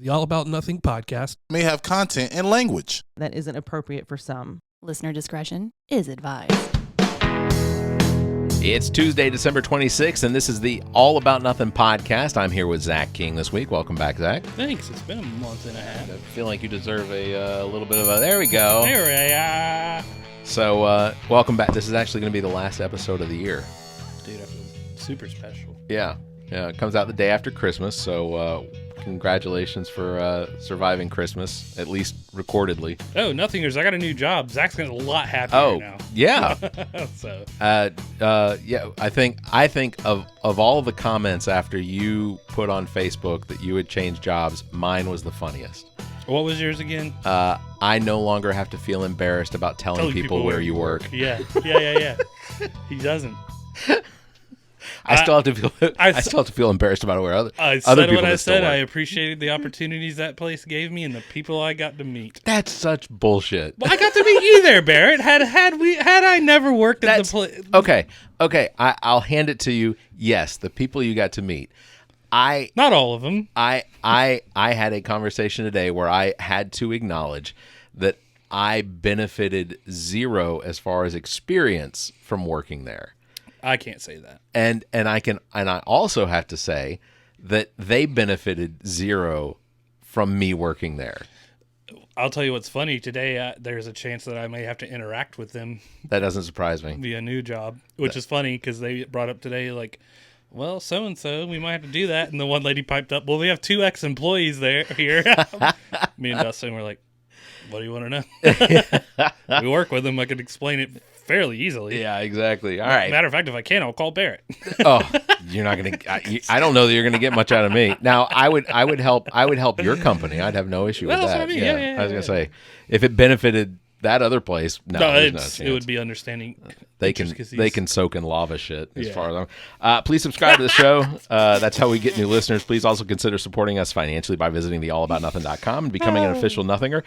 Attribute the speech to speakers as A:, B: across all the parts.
A: The All About Nothing podcast
B: may have content and language
C: that isn't appropriate for some.
D: Listener discretion is advised.
E: It's Tuesday, December 26th, and this is the All About Nothing podcast. I'm here with Zach King this week. Welcome back, Zach.
F: Thanks. It's been a month and a half.
E: I feel like you deserve a little bit of a... There we go.
F: There we are.
E: So, welcome back. This is actually going to be the last episode of the year.
F: Dude, I feel super special.
E: Yeah. It comes out the day after Christmas, so congratulations for surviving Christmas, at least recordedly.
F: Oh, Nothingers, I got a new job. Zach's getting a lot happier now.
E: Yeah.
F: So.
E: Yeah, I think of all the comments after you put on Facebook that you had changed jobs, mine was the funniest.
F: What was yours again?
E: I no longer have to feel embarrassed about telling people where you work.
F: Yeah. He doesn't.
E: I still have to feel embarrassed about where other
F: I
E: other
F: said
E: people
F: what I said.
E: work.
F: I appreciated the opportunities that place gave me and the people I got to meet.
E: That's such bullshit.
F: Well, I got to meet you there, Barrett. Had I never worked at the place.
E: Okay. I'll hand it to you. Yes, the people you got to meet.
F: Not all of them.
E: I had a conversation today where I had to acknowledge that I benefited zero as far as experience from working there.
F: I can't say that.
E: And I also have to say that they benefited zero from me working there.
F: I'll tell you what's funny. Today, there's a chance that I may have to interact with them.
E: That doesn't surprise me.
F: Via new job, which is funny because they brought up today, like, well, so-and-so, we might have to do that. And the one lady piped up, well, we have 2 ex-employees here. Me and Dustin were like, what do you want to know? We work with them. I could explain it fairly easly.
E: Yeah, exactly. All right.
F: Matter of fact, if I can, I'll call Barrett.
E: Oh, you're not going to. I don't know that you're going to get much out of me. Now, I would help your company. I'd have no issue with that.
F: That's what I mean. Yeah,
E: I was going to say, if it benefited that other place,
F: it would be understanding.
E: They can soak in lava shit as far as I'm. Please subscribe to the show. That's how we get new listeners. Please also consider supporting us financially by visiting theallaboutnothing.com and becoming an official Nothinger.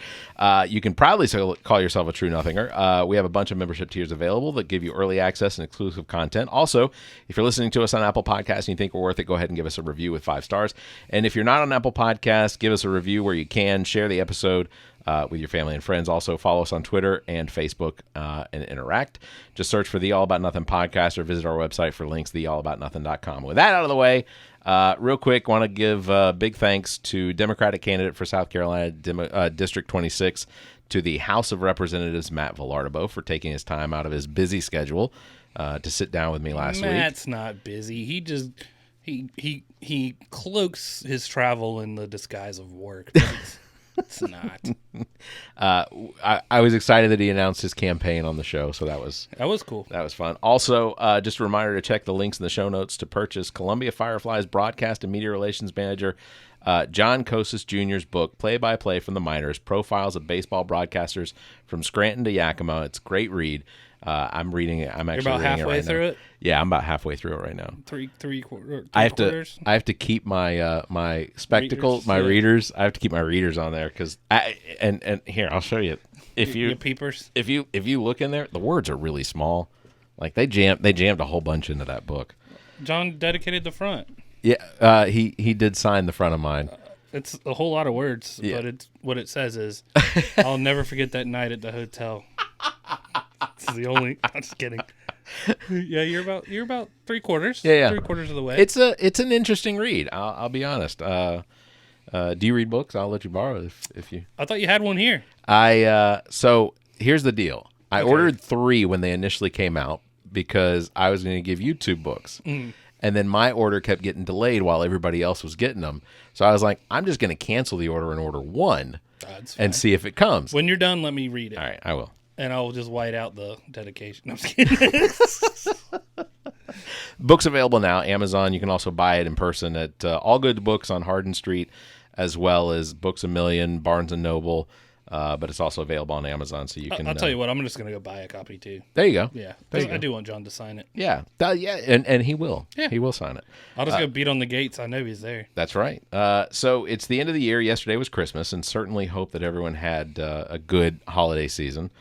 E: You can proudly call yourself a true Nothinger. We have a bunch of membership tiers available that give you early access and exclusive content. Also, if you're listening to us on Apple Podcasts and you think we're worth it, go ahead and give us a review with 5 stars. And if you're not on Apple Podcasts, give us a review where you can. Share the episode with your family and friends. Also, follow us on Twitter and Facebook and interact. Just search for the All About Nothing podcast or visit our website for links, theallaboutnothing.com. With that out of the way, real quick, want to give big thanks to Democratic candidate for South Carolina District 26 to the House of Representatives, Matt Villardo, for taking his time out of his busy schedule to sit down with me last week.
F: Matt's not busy. He just he cloaks his travel in the disguise of work. It's not.
E: I was excited that he announced his campaign on the show, so that was
F: cool.
E: That was fun. Also, just a reminder to check the links in the show notes to purchase Columbia Fireflies broadcast and media relations manager John Kosis Jr.'s book, Play-by-Play from the Minors, Profiles of Baseball Broadcasters from Scranton to Yakima. It's a great read. I'm reading it. I'm actually
F: reading it right now. You're about halfway through it?
E: Yeah, I'm about halfay through it right now.
F: Three quarters?
E: I have to keep my my spectacles, my readers. I have to keep my readers on there because and here I'll show you.
F: Your peepers.
E: If you look in there, the words are really small. Like they jammed a whole bunch into that book.
F: John dedicated the front.
E: Yeah, he did sign the front of mine.
F: It's a whole lot of words, but what it says is, "I'll never forget that night at the hotel." It's the only. I'm just kidding. Yeah, you're about 3/4.
E: Yeah.
F: 3/4 of the way.
E: It's an interesting read. I'll be honest. Do you read books? I'll let you borrow if you.
F: I thought you had one here.
E: So here's the deal. I ordered 3 when they initially came out because I was going to give you 2 books. Mm. And then my order kept getting delayed while everybody else was getting them. So I was like, I'm just going to cancel the order and order 1 and see if it comes.
F: When you're done, let me read it.
E: All right, I will.
F: And I'll just white out the dedication. I'm just kidding.
E: Books available now, Amazon. You can also buy it in person at All Good Books on Hardin Street, as well as Books A Million, Barnes & Noble. But it's also available on Amazon, so you can...
F: I'll tell you what, I'm just going to go buy a copy, too.
E: There you go.
F: Yeah,
E: I
F: do want John to sign it.
E: Yeah, and he will.
F: Yeah.
E: He will sign it.
F: I'll just go beat on the gates. I know he's there.
E: That's right. So it's the end of the year. Yesterday was Christmas, and certainly hope that everyone had a good holiday season.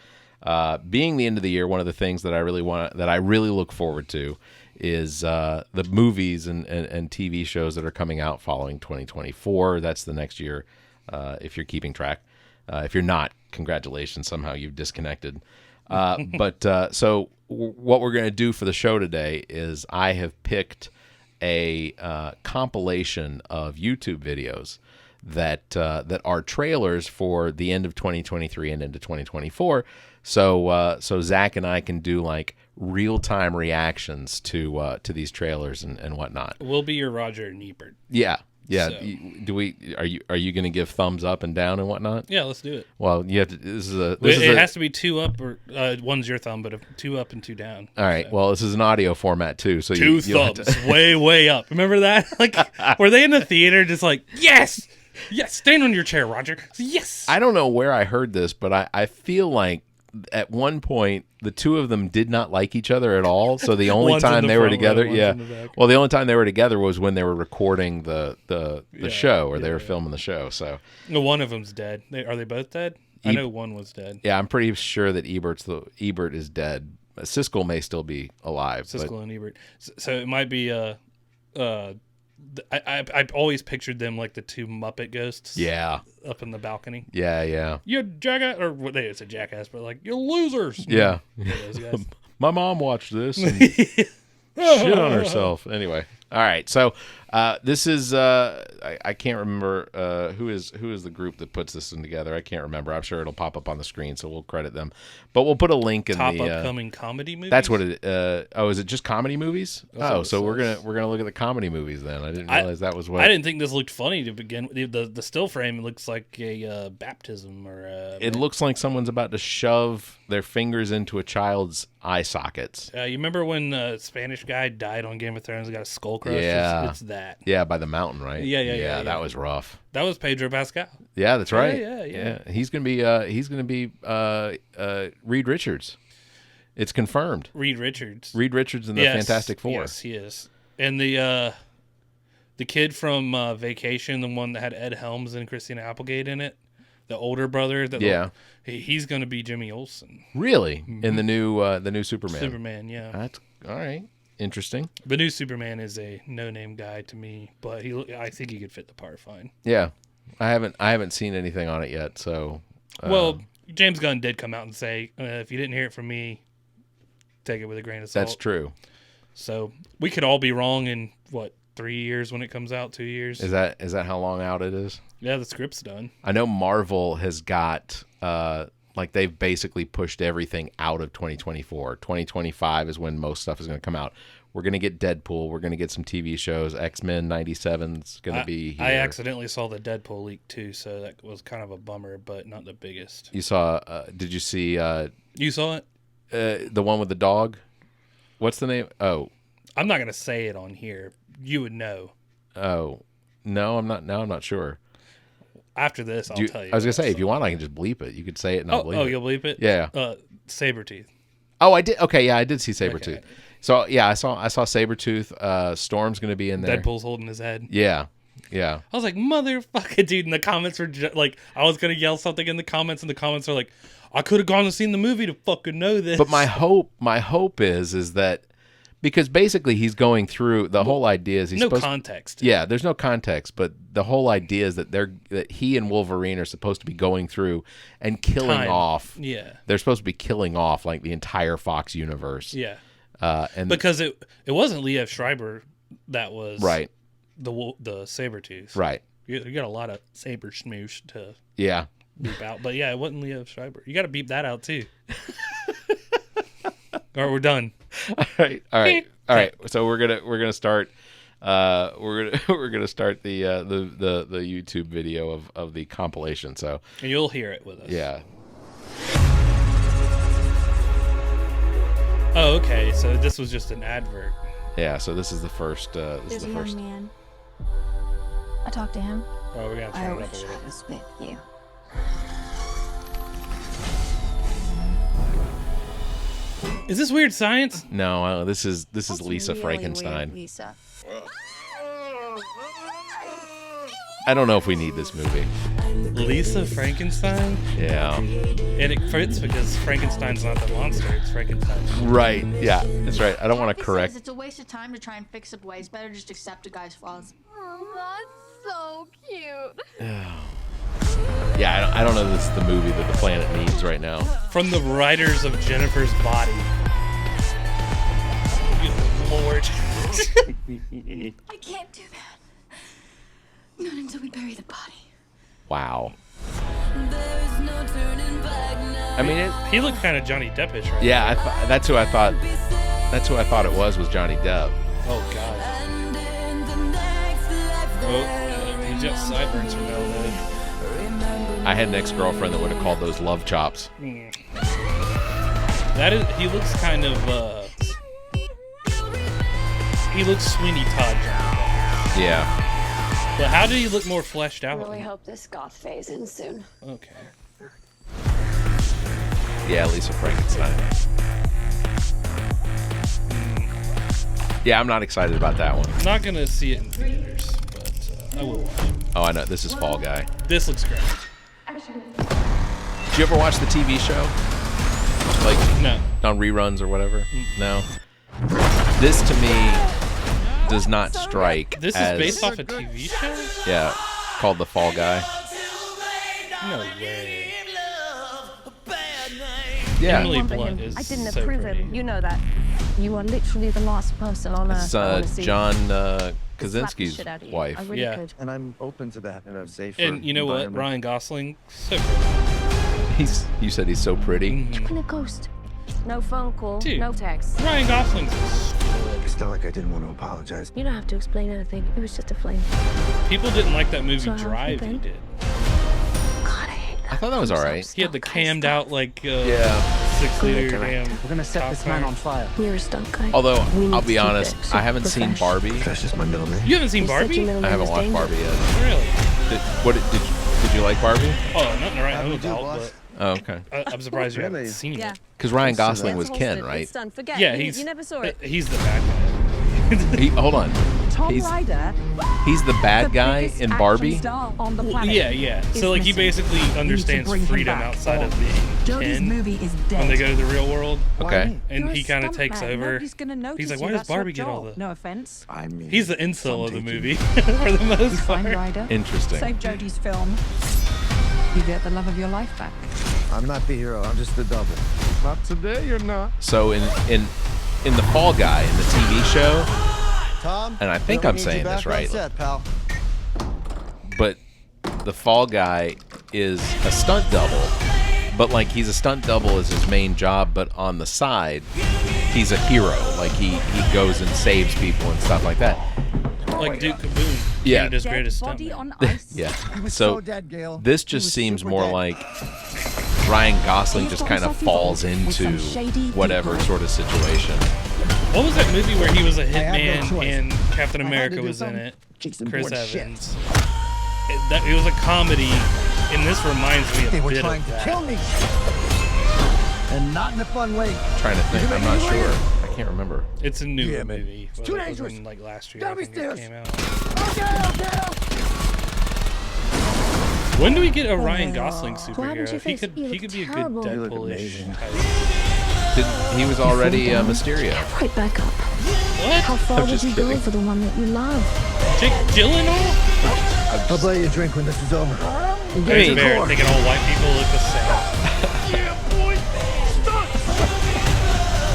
E: Being the end of the year, one of the things that I really look forward to is the movies and TV shows that are coming out following 2024. That's the next year if you're keeping track. If you're not, congratulations. Somehow you've disconnected. So what we're going to do for the show today is I have picked a compilation of YouTube videos that are trailers for the end of 2023 and into 2024. So Zach and I can do like real-time reactions to these trailers and whatnot.
F: We'll be your Roger and Ebert.
E: Yeah.
F: So.
E: Are you going to give thumbs up and down and whatnot?
F: Yeah, let's do it.
E: Well, you have to.
F: It has to be 2 up or one's your thumb, but 2 up and 2 down.
E: All right. So. Well, this is an audio format too, so
F: 2 thumbs, way up. Remember that? Like, were they in the theater just like, yes, stand on your chair, Roger. Yes.
E: I don't know where I heard this, but I feel like at one point the two of them did not like each other at all. So the only time they were together, well, the only time they were together was when they were recording the show, or they were filming the show. So
F: one of them's dead. Are they both dead? I know one was dead.
E: Yeah, I'm pretty sure that Ebert is dead. Siskel may still be alive.
F: Siskel and Ebert. So it might be I've always pictured them like the 2 Muppet ghosts.
E: Yeah.
F: Up in the balcony.
E: Yeah.
F: You jackass, or what they say jackass, but like, you losers.
E: Yeah.
F: Those guys.
E: My mom watched this and shit on herself. Anyway. All right. So this is I can't remember who is the group that puts this in together. I can't remember. I'm sure it'll pop up on the screen, so we'll credit them. But we'll put a link in
F: top
E: the
F: upcoming comedy movies.
E: That's what it. Is it just comedy movies? So we're
F: says.
E: gonna look at the comedy movies then. I didn't realize that was what.
F: I didn't think this looked funny to begin with. The still frame looks like a baptism or.
E: It looks like someone's about to shove their fingers into a child's eye sockets.
F: You remember when the Spanish guy died on Game of Thrones and got a skull crushed?
E: Yeah,
F: it's that.
E: Yeah, by the mountain, right?
F: Yeah.
E: That was rough.
F: That was Pedro Pascal.
E: Yeah, that's right.
F: Yeah.
E: He's gonna be Reed Richards. It's confirmed.
F: Reed Richards
E: in the Fantastic Four.
F: Yes, he is. And the kid from Vacation, the one that had Ed Helms and Christina Applegate in it, the older brother. He's going to be Jimmy Olsen.
E: Really? Mm-hmm. In the new Superman.
F: Superman, yeah.
E: That's all right. Interesting.
F: The new Superman is a no-name guy to me, but I think he could fit the part fine.
E: Yeah, I haven't seen anything on it yet. So,
F: well, James Gunn did come out and say, if you didn't hear it from me, take it with a grain of salt.
E: That's true.
F: So we could all be wrong in 3 years when it comes out, 2 years.
E: Is that how long out it is?
F: Yeah, the script's done.
E: I know Marvel has got they've basically pushed everything out of 2024. 2025 is when most stuff is going to come out. We're going to get Deadpool. We're going to get some TV shows. X-Men 97 is going to be here.
F: I accidentally saw the Deadpool leak too, so that was kind of a bummer, but not the biggest.
E: You saw? Did you see?
F: You saw it?
E: The one with the dog. What's the name? Oh,
F: I'm not going to say it on here. You would know.
E: Oh, no, I'm not. Now I'm not sure.
F: After this, I'll tell you.
E: I was gonna say, if you want, I can just bleep it. You could say it and I'll bleep it.
F: Oh, you'll bleep it?
E: Yeah.
F: Sabretooth.
E: Oh, I did. Okay, yeah, I did see Sabretooth.
F: Okay.
E: So yeah, I saw Sabretooth. Storm's gonna be in there.
F: Deadpool's holding his head.
E: Yeah.
F: I was like, motherfucker, dude. And the comments were like, I was gonna yell something in the comments, and the comments are like, I could have gone and seen the movie to fucking know this.
E: But my hope is that. Because basically he's going through the whole idea is he's
F: no context.
E: Yeah, there's no context, but the whole idea is that he and Wolverine are supposed to be going through and killing off.
F: Yeah,
E: they're supposed to be killing off like the entire Fox universe.
F: Yeah,
E: and
F: because it wasn't Liev Schreiber that was
E: right.
F: The Sabretooth.
E: Right.
F: You got a lot of saber smoosh to beep out, but yeah, it wasn't Liev Schreiber. You got to beep that out too. All right, we're done.
E: All right. So we're gonna start. We're gonna start the YouTube video of the compilation. So
F: and you'll hear it with us.
E: Yeah.
F: Oh, okay. So this was just an advert.
E: Yeah. So this is the first.
A: There's a young man. I talked to him.
F: Oh, we're gonna turn it up a
A: wish
F: little.
A: I was with you.
F: Is this weird science?
E: No, this is Lisa
A: really
E: Frankenstein.
A: Weird, Lisa.
E: I don't know if we need this movie.
F: Lisa Frankenstein?
E: Yeah.
F: And it fits because Frankenstein's not the monster, it's Frankenstein.
E: Right. Yeah, that's right. I don't want to correct.
G: It's a waste of time to try and fix up ways. Better just accept a guy's flaws.
A: Oh, that's so cute.
E: I don't know if this is the movie that the planet needs right now.
F: From the writers of Jennifer's Body. Good Lord.
G: I can't do that. Not until we bury the body.
E: Wow. I mean,
F: He looked kind of Johnny Deppish, right?
E: yeah, that's who I thought. That's who I thought it was Johnny Depp.
F: Oh God. Oh, he's got sideburns from LA.
E: I had an ex-girlfriend that would have called those love chops.
F: That is, he looks kind of. He looks Sweeney Todd.
E: Yeah.
F: But how did he look more fleshed out?
H: Really hope this goth phase ends soon.
F: Okay.
E: Yeah, Lisa Frankenstein. Yeah, I'm not excited about that one.
F: I'm not gonna see it in theaters, but I will watch it.
E: Oh, I know. This is Fall Guy.
F: This looks great.
E: Did you ever watch the TV show? Like,
F: No.
E: on reruns or whatever? No. This, to me, does not strike
F: This
E: as...
F: is based off a TV show?
E: Yeah, called The Fall Guy.
F: No way.
E: Yeah.
F: Emily
A: One for
F: Blunt
A: him.
F: is
A: I didn't
F: so
A: approve
F: pretty.
A: him. You know that. You are literally the last person on earth
E: It's
A: I want to see.
E: John
A: slap the
E: Kaczynski's
A: shit out of you.
E: wife.
A: I really
F: Yeah.
A: could.
I: And I'm open to that in a safer
F: And you know what?
I: environment.
F: Ryan Gosling, so pretty.
E: You said he's so pretty.
F: Mhm.
A: Been a ghost. No phone call.
F: Dude.
A: No text.
F: Ryan Gosling's
I: It's not like I didn't want to apologize.
A: You don't have to explain anything. It was just a flame.
F: People didn't like that movie
A: So how's
F: Drive.
A: it
F: He
A: been?
F: did.
A: God, I hate that.
E: I thought that was all right.
F: He had the cammed out like
E: Yeah.
F: 6-liter damn.
I: We're gonna set this man on fire.
A: You're a stunt guy.
E: Although,
A: We need
E: I'll
A: to
E: be
A: keep
E: honest,
A: it
E: I haven't seen
A: professional.
E: Barbie.
I: That's just my middle name.
F: You haven't seen
A: You said
F: Barbie?
A: your middle
E: I
A: name
E: haven't
A: is
E: watched
A: Danger.
E: Barbie yet.
F: Really?
E: Did you like Barbie?
F: Oh, not in the right
I: How do
F: home
I: you do,
F: about,
I: boss?
E: Oh, okay.
F: but I'm surprised you haven't
I: Really?
F: seen
A: Yeah.
F: it.
E: Because Ryan
I: That's
E: Gosling was
A: It's
E: Ken,
A: Holston.
E: right?
A: It's done. Forget.
F: Yeah,
A: you,
F: he's
A: you never saw it.
F: He's the bad guy.
E: Hold on.
J: Tom
E: He's
J: Ryder,
E: he's the bad
J: the
E: guy
J: biggest
E: in
J: action
E: Barbie.
J: star on the planet.
F: Yeah.
J: is
F: So like he
J: missing.
F: basically understands
J: bring him
F: freedom
J: back.
F: outside of being
J: Jodie's
F: Ken
J: movie is dead.
F: when they go to the real world,
E: Okay.
F: and
J: You're
F: he
J: a
F: kind of
J: stunt
F: takes
J: man.
F: over.
J: Nobody's gonna notice
F: He's like,
J: you.
F: why does
J: That's your
F: Barbie get all
J: job.
F: the?
J: No offense.
I: I mean,
F: He's the incel of the
I: taking.
F: movie for the most
J: You find
F: part.
J: Ryder,
E: Interesting.
J: save Jodie's film. You get the love of your life back.
I: I'm not the hero. I'm just the double. Not today, you're not.
E: So in the Fall Guy in the TV show,
I: Tom.
E: and I think
I: we
E: I'm
I: need you
E: saying this
I: back on
E: right,
I: set, pal.
E: but the Fall Guy is a stunt double, but like he's a stunt double as his main job, but on the side, he's a hero. Like he goes and saves people and stuff like that.
F: Like Duke Kaboom,
E: Yeah.
F: Canada's
J: Dead
F: greatest
J: body
F: stuntman.
J: on ice.
E: Yeah.
I: He was
E: So
I: so dead, Gail.
E: this
I: He
E: just
I: was
E: seems
I: super
E: more
I: dead.
E: like Ryan Gosling
J: He's
E: just
J: gotten
E: kind of
J: so
E: falls
J: evil with
E: into
J: some shady
E: whatever
J: people.
E: sort of situation.
F: What was that movie where he was a
I: had no
F: hitman
I: choice.
F: and Captain
I: I had to
F: America
I: do
F: was in
I: something.
F: it?
I: Jason
F: Chris
I: Bourne shit.
F: Evans. It was a comedy, and this reminds me
I: They
F: a
I: were
F: bit
I: trying
F: of
I: to
F: that.
I: kill me. And not in a fun way.
E: Trying to think,
I: You
E: I'm
I: make
E: not
I: me
E: sure.
I: later.
E: I can't remember.
F: It's a new
I: Yeah, man.
F: movie.
I: It's too
F: It was
I: dangerous.
F: in, like last year.
I: Get
F: I
I: up these
F: think it
I: stairs.
F: came out.
I: Okay.
F: When do we get a Ryan Gosling
A: happened
F: superhero?
A: to your
F: He
A: face?
F: could
A: You
F: he
A: look
F: could be a good
A: terrible.
I: You look
F: Deadpool-ish
I: amazing.
F: type.
E: He was already Mysterio.
A: Right back up.
F: What?
A: How far
E: I'm
A: would
E: just
A: you
E: kidding.
A: go for the one that you love?
F: Jake Gyllenhaal?
I: I'll buy you a drink when this is over.
F: Zac Barrett thinking all white people look the same.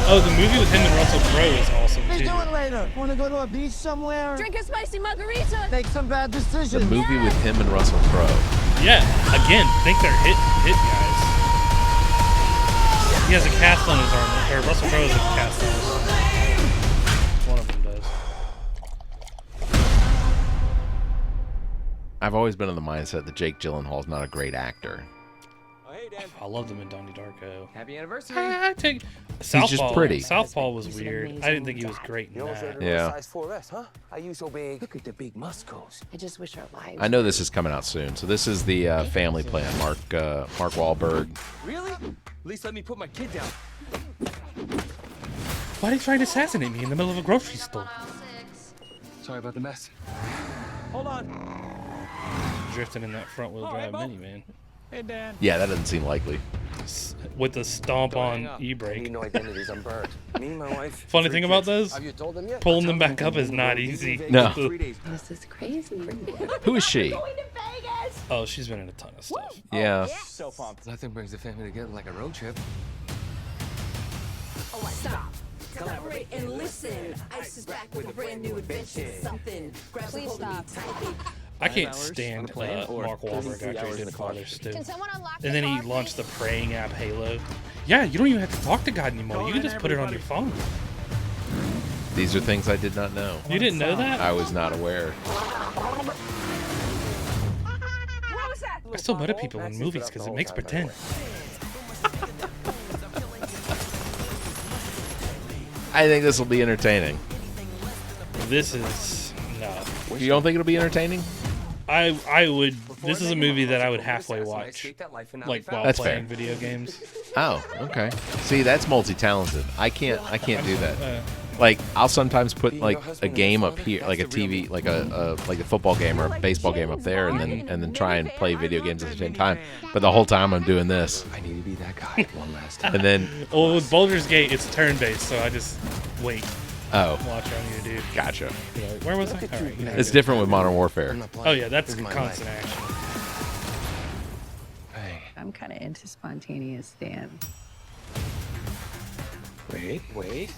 F: Oh, the movie with him and Russell Crowe is awesome
I: Let's do it
F: too.
I: later. Want to go to a beach somewhere?
A: Drink a spicy margarita.
I: Make some bad
E: The
I: decisions.
E: movie with him and Russell Crowe.
F: Yeah, again, think they're hit guys. He has a cast on his arm, or Russell Crowe has a cast on his arm. One of them does.
E: I've always been in the mindset that Jake Gyllenhaal's not a great actor.
F: I loved him in Donnie Darko.
K: Happy anniversary.
F: I take Southpaw.
E: just pretty.
F: Southpaw was weird. I didn't think he was great in that.
E: Yeah.
K: Size 4S, huh? Are you so big? Look at the big muscles.
H: I just wish our lives.
E: I know this is coming out soon. So this is the Family Plan. Mark Wahlberg.
K: Really? At least let me put my kid down.
F: Why did he try to assassinate me in the middle of a grocery store?
K: Sorry about the mess. Hold on.
F: Drifting in that front wheel drive minivan.
K: Hey, Dad.
E: Yeah, that doesn't seem likely.
F: With the stomp on
K: Need
F: e-brake.
K: no identities. I'm Bert. Me and my wife.
F: Funny
K: 3
F: thing about
K: kids.
F: those,
K: Have you told them yet?
F: pulling them back up is not easy.
E: No.
H: This is crazy.
E: Who is she?
F: Oh, she's been in a ton of stuff.
E: Yeah.
K: So pumped. Nothing brings the family together like a road trip.
G: Stop. Collaborate and listen. Ice is back with a brand new adventure. Something. Please stop.
F: I can't stand Mark Wahlberg after he did Fathers too. And then he launched the praying app Halo. Yeah, you don't even have to talk to God anymore. You can just put it on your phone.
E: These are things I did not know.
F: You didn't know that?
E: I was not aware.
F: I still murder people in movies because it makes pretend.
E: I think this will be entertaining.
F: This is no.
E: You don't think it'll be entertaining?
F: I would. This is a movie that I would halfway watch, like while
E: That's
F: playing
E: fair.
F: video games.
E: Oh, okay. See, that's multi-talented. I can't do that. Like, I'll sometimes put like a game up here, like a TV, like a football game or a baseball game up there, and then try and play video games at the same time. But the whole time I'm doing this.
K: I need to be that guy one last time.
E: And then,
F: Well, with Baldur's Gate, it's turn-based, so I just wait,
E: oh,
F: watch what I need to do.
E: gotcha.
F: You know, where was I? All right, you know.
E: It's different with Modern Warfare.
F: Oh yeah, that's constant action.
K: Hey,
J: I'm kind of into spontaneous dance.
K: wait.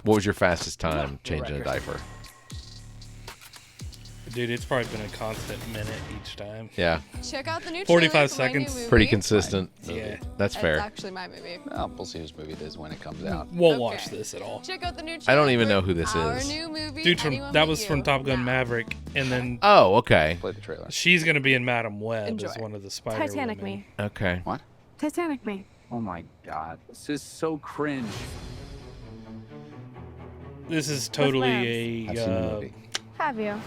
E: What was your fastest time changing a diaper?
F: Dude, it's probably been a constant minute each time.
E: Yeah,
A: Check out the new
F: 45 seconds.
E: pretty consistent.
F: Yeah.
E: That's fair.
A: actually my movie.
I: We'll see whose movie it is when it comes out.
F: Won't watch this at all.
A: Check out the new
E: I don't even know who this
A: Our
E: is.
A: new movie.
F: Dude, from
A: Anyone
F: that
A: But
F: was
A: You.
F: from Top Gun
A: Now.
F: Maverick, and then
E: Oh, okay.
I: Play the trailer.
F: she's gonna be in Madam Web
A: Enjoy.
F: as one of the Spider
J: Titanic
F: Women.
J: me.
E: Okay.
I: What?
J: Titanic me.
I: Oh my god. This is so cringe.
F: This is totally
I: I've seen the
F: a
I: movie.
J: Have you?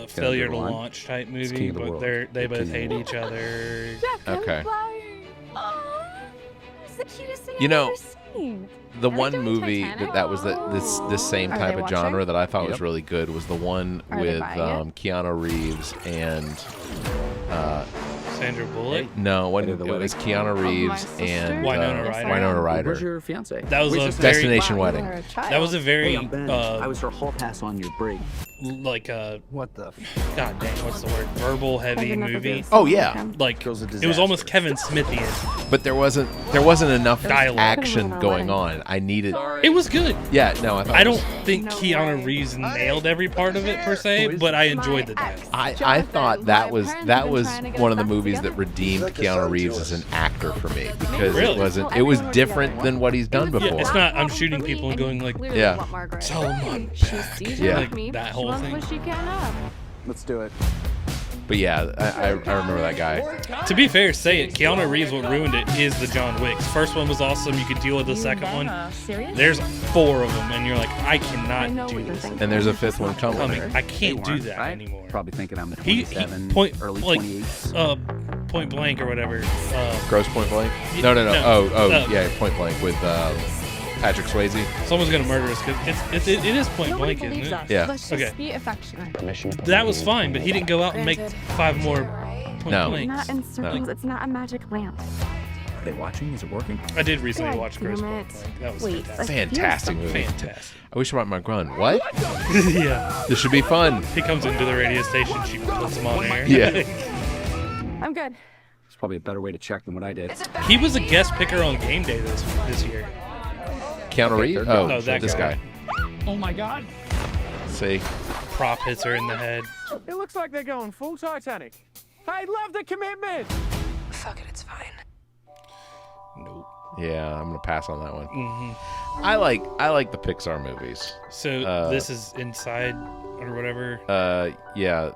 F: failure to
I: good one.
F: launch type
I: King
F: movie,
I: of the
F: but
I: world.
F: they
I: King
F: both
I: of the
F: hate
I: world.
F: each other.
E: Okay.
J: It's the cutest thing
E: You know,
J: I've ever seen.
E: The
J: Are they
E: one
J: doing
E: movie
J: Titanic?
E: that was this same
J: Are
E: type
J: they
E: of genre
J: watching?
E: that I thought was
I: Yep.
E: really good was the one
J: Are they
E: with
J: buying it?
E: Keanu Reeves and
F: Sandra Bullock.
E: no, when
I: Better
E: it
I: the
E: was
I: wedding.
E: Keanu
J: my
E: Reeves
J: sister?
E: and
F: Winona Ryder.
E: Winona
I: Where's
E: Ryder.
I: your fiance?
F: That was a
I: Where's
F: very
E: Destination
J: Wow,
E: Wedding.
J: you are a child.
F: that was a very
I: Hey, I'm Ben. I was her hall pass on your brig.
F: like
I: What the?
F: god dang, what's the word? Verbal heavy
J: I've never
F: movie.
J: been
E: Oh, yeah.
J: so
F: Like
I: Girl's a
F: it was almost
I: disaster.
F: Kevin Smithian.
E: But there wasn't enough
F: Dialogue.
E: action
J: Could've
E: going
J: been
E: on. I needed.
F: It was good.
E: Yeah, no, I thought
F: I
E: it
F: don't
E: was-
F: think
J: No
F: Keanu
J: way.
F: Reeves nailed every part of it per se, but I enjoyed the dialogue.
E: I thought that was one of the movies that redeemed Keanu Reeves as an actor for me because
F: Really?
E: it was different than what he's done
F: Yeah,
E: before.
F: it's not. I'm shooting people and going like,
E: Yeah.
F: tell him I'm back.
E: Yeah.
F: Like that whole thing.
J: She can have.
I: Let's do it.
E: But yeah, I remember that guy.
F: To be fair, say it. Keanu Reeves, what ruined it is the John Wicks. First one was awesome. You could deal with the second one.
J: Serious?
F: There's 4 of them, and you're like, I
J: I know
F: cannot
J: what
F: do
J: you're
F: this.
J: thinking.
E: And there's a fifth one coming.
F: Coming. I can't do
I: weren't,
F: that
I: right?
F: anymore.
I: Probably thinking I'm
F: He
I: 27,
F: point
I: early
F: like
I: 28s.
F: Point Blank or whatever.
E: Gross Point Blank?
F: Y-
E: No.
F: no.
E: Yeah, Point Blank with Patrick Swayze.
F: Someone's gonna murder us because it is Point
J: Nobody
F: Blank,
J: believes
F: isn't
J: us.
F: it?
E: Yeah.
J: Let's just
F: Okay.
J: be affectionate.
F: That was fine, but he didn't go out and make 5 more Point
E: No.
F: Blanks.
J: Not in circles. It's not a magic lamp.
I: Are they watching? Is it working?
F: I did recently
J: God
F: watch Gross
J: damn
F: Point
J: it.
F: Blank. That was
J: Wait,
F: fantastic.
E: Fantastic movie.
F: Fantastic.
E: I wish I brought my gun. What?
F: Yeah.
E: This should be fun.
F: He comes into the radio station, she puts him on air.
E: Yeah.
J: I'm good.
I: It's probably a better way to check than what I did.
F: He was a guest picker on Game Day this year.
E: Keanu Reeves? Oh,
F: No, that
E: this
F: guy.
E: guy.
I: Oh my god.
E: See?
F: Prop hits her in the head.
K: It looks like they're going full Titanic. I love the commitment.
G: Fuck it, it's fine.
F: Nope.
E: Yeah, I'm gonna pass on that one.
F: Hmm.
E: I like the Pixar movies.
F: So this is Inside or whatever.
E: Yeah.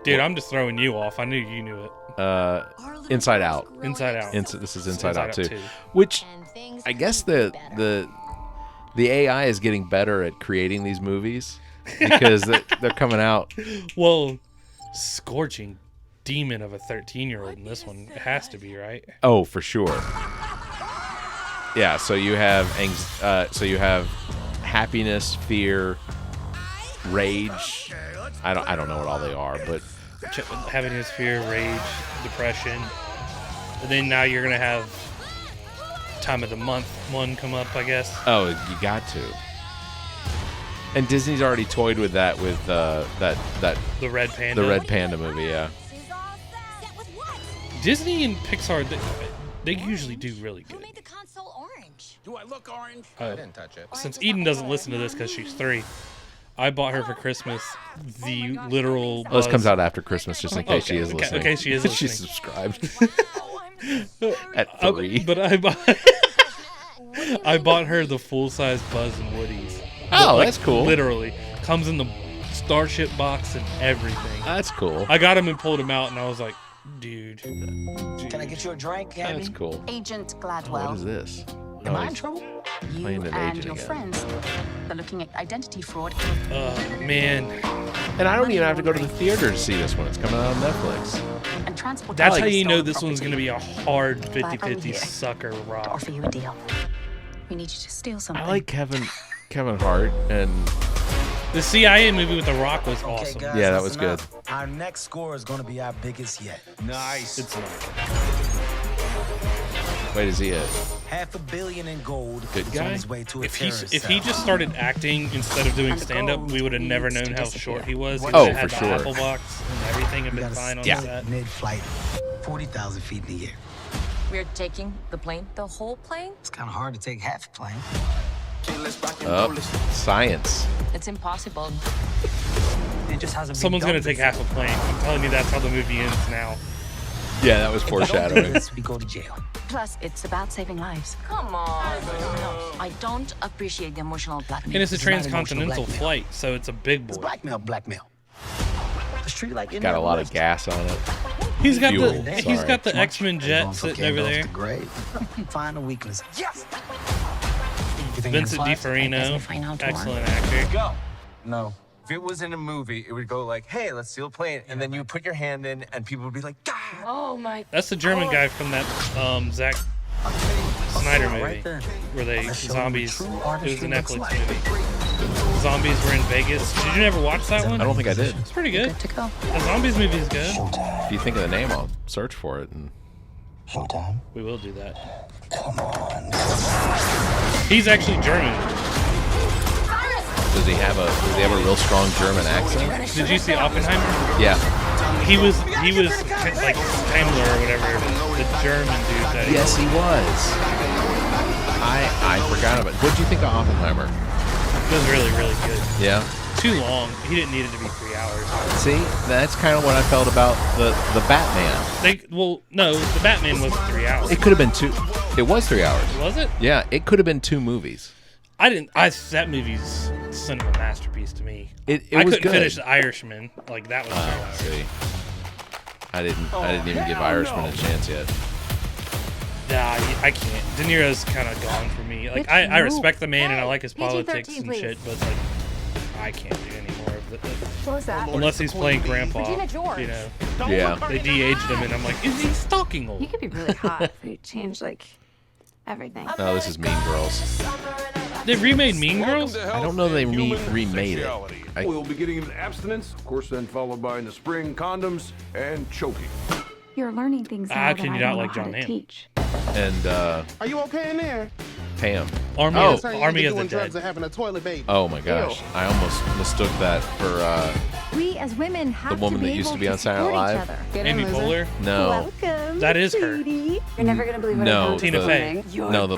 F: Dude, I'm just throwing you off. I knew you knew it.
E: Inside Out.
F: Inside Out.
E: This is Inside Out too.
F: too.
E: Which I guess the AI is getting better at creating these movies because they're coming out.
F: Well, scorching demon of a 13-year-old in this one. It has to be, right?
E: Oh, for sure. Yeah. So you have happiness, fear, rage, I don't know what all they are, but
F: having his fear, rage, depression. And then now you're going to have time of the month one come up, I guess.
E: oh, you got to. And Disney's already toyed with that with that
F: The Red Panda.
E: the Red Panda movie, yeah.
F: Disney and Pixar, they usually do really good.
L: Do I look orange?
F: I
L: didn't touch it.
F: Since Eden doesn't listen to this because she's 3, I bought her for Christmas the literal.
E: Well, this comes out after Christmas, just in case she is listening.
F: Okay, she is listening.
E: She's subscribed at 3.
F: But I bought her the full-size Buzz and Woodies.
E: Oh,
F: Like,
E: that's cool.
F: Literally comes in the Starship box and everything.
E: That's cool.
F: I got him and pulled him out, and I was like, dude.
L: Can I get you a drink, Gabby?
E: That's cool.
H: Agent
E: Oh,
H: Gladwell.
E: what is this?
L: Am
E: Oh,
L: I in
E: he's
L: trouble?
H: You
E: playing an
H: and
E: agent
H: your
E: again.
H: friends are looking at identity fraud.
F: Oh, man.
E: And I don't even have to go to the theater to see this one. It's coming out on Netflix.
H: And transport.
F: That's how you know this one's going to be a hard
H: But I'm
F: 50-50
H: here
F: sucker
H: to
F: rock.
H: offer you a deal. We need you to steal something.
E: I like Kevin Hart, and
F: The CIA movie with The Rock was
L: Okay,
F: awesome.
L: guys,
E: Yeah, that was
L: listen
E: good.
L: up. Our next score is going to be our biggest yet. Nice.
F: It's not.
E: wait, is he a
L: $500 million in gold.
E: Good
L: is
E: guy?
L: on his way to a
F: If
L: terrorist
F: he
L: cell.
F: just started acting instead of doing
H: And the
F: stand-up,
H: gold
F: we would have never
H: needs
F: known
H: to
F: how
H: disappear.
F: short he was. He
E: Oh,
F: would've had
E: for
F: the
E: sure.
F: Apple box and everything had
L: We
F: been
L: gotta
F: fine on
E: Yeah.
F: the set.
L: mid-flight, 40,000 feet in the air.
G: We're taking the plane, the whole plane?
L: It's kind of hard to take half a plane.
E: science?
G: It's impossible.
L: It just hasn't
F: Someone's
L: been
F: going to take half a plane. I'm telling you, that's how the movie ends now.
E: Yeah, that was
L: If we don't do
E: foreshadowing.
L: this, we go to jail.
H: Plus, it's about saving lives.
G: Come on.
H: No, I don't appreciate the emotional blackmail.
F: And it's a
L: It's not emotional
F: transcontinental
L: blackmail.
F: flight, so it's a big
L: It's
F: boy.
L: blackmail. The street like
E: Got a lot of gas on it.
F: He's got
E: Fuel,
F: he's
E: sorry.
F: got the X-Men jet
L: Everyone's
F: sitting
L: okay,
F: over
L: off
F: there.
L: the grave. Find a weakness. Yes.
F: Vincent DiForino, excellent actor.
M: Go. No. If it was in a movie, it would go like, hey, let's steal a plane. And then you put your hand in, and people would be like, God.
G: Oh my.
F: That's the German guy from that Zack Snyder movie,
L: Right there.
F: where they
L: Let's show them what
F: zombies.
L: true
F: It was
L: artistry
F: a
L: looks
F: Netflix
L: like.
F: movie. Zombies were in Vegas. Did you never watch that one?
E: I don't think I did.
F: It's pretty good.
H: Good to go.
F: The zombies movie is good.
E: If you think of the name, I'll search for it. And
L: Showtime.
F: We will do that.
L: Come on.
F: He's actually German.
E: does he have a real strong German accent?
F: Did you see Oppenheimer?
E: Yeah.
F: He was like Himmler or whatever, the German dude that he
E: Yes, he was. I forgot about it. What did you think of Oppenheimer?
F: It was really, really good.
E: Yeah.
F: Too long. He didn't need it to be 3 hours.
E: See, that's kind of what I felt about the Batman.
F: No, the Batman was 3 hours.
E: It could have been 2. It was 3 hours.
F: Was it?
E: Yeah, it could have been 2 movies.
F: That movie's a cinema masterpiece to me.
E: It
F: I
E: was
F: couldn't
E: good.
F: finish The Irishman. Like that was 3 hours.
E: See, I didn't even give Irishman a chance yet.
F: Nah, I can't. De Niro's kind of gone for me. Like I respect the man and I like his politics
G: PG-13,
F: and
G: please.
F: shit, but like I can't do any more of it.
G: What was that?
F: Unless he's playing Grandpa,
G: Regina George.
F: you know.
E: Yeah.
F: They de-aged him, and I'm like, is he stalking old?
J: You could be really hot if you change like everything.
E: No, this is Mean Girls.
F: They remade Mean Girls?
E: I don't know they remade it.
I: We'll be getting into abstinence, of course, then followed by in the spring condoms and choking.
J: You're learning things now
F: How
J: that
F: can
J: I
F: you not
J: don't know
F: like
J: how
F: John
J: to
F: Hamm?
J: teach.
E: And
K: Are you okay in there?
E: Pam.
F: Army
E: Oh.
F: of the
K: drugs
F: Dead.
K: and having a toilet baby.
E: Oh my gosh, I almost mistook that for
J: We as women have
E: the woman
J: to be
E: that used
J: able
E: to be on Saturday
J: support
E: Night
J: each
E: Live.
J: other.
F: Amy Poehler?
E: No.
J: Welcome,
F: That is her.
J: sweetie. You're never gonna believe what
E: No,
J: I found
F: Tina
J: this
F: Fey.
J: morning. You're
E: No, the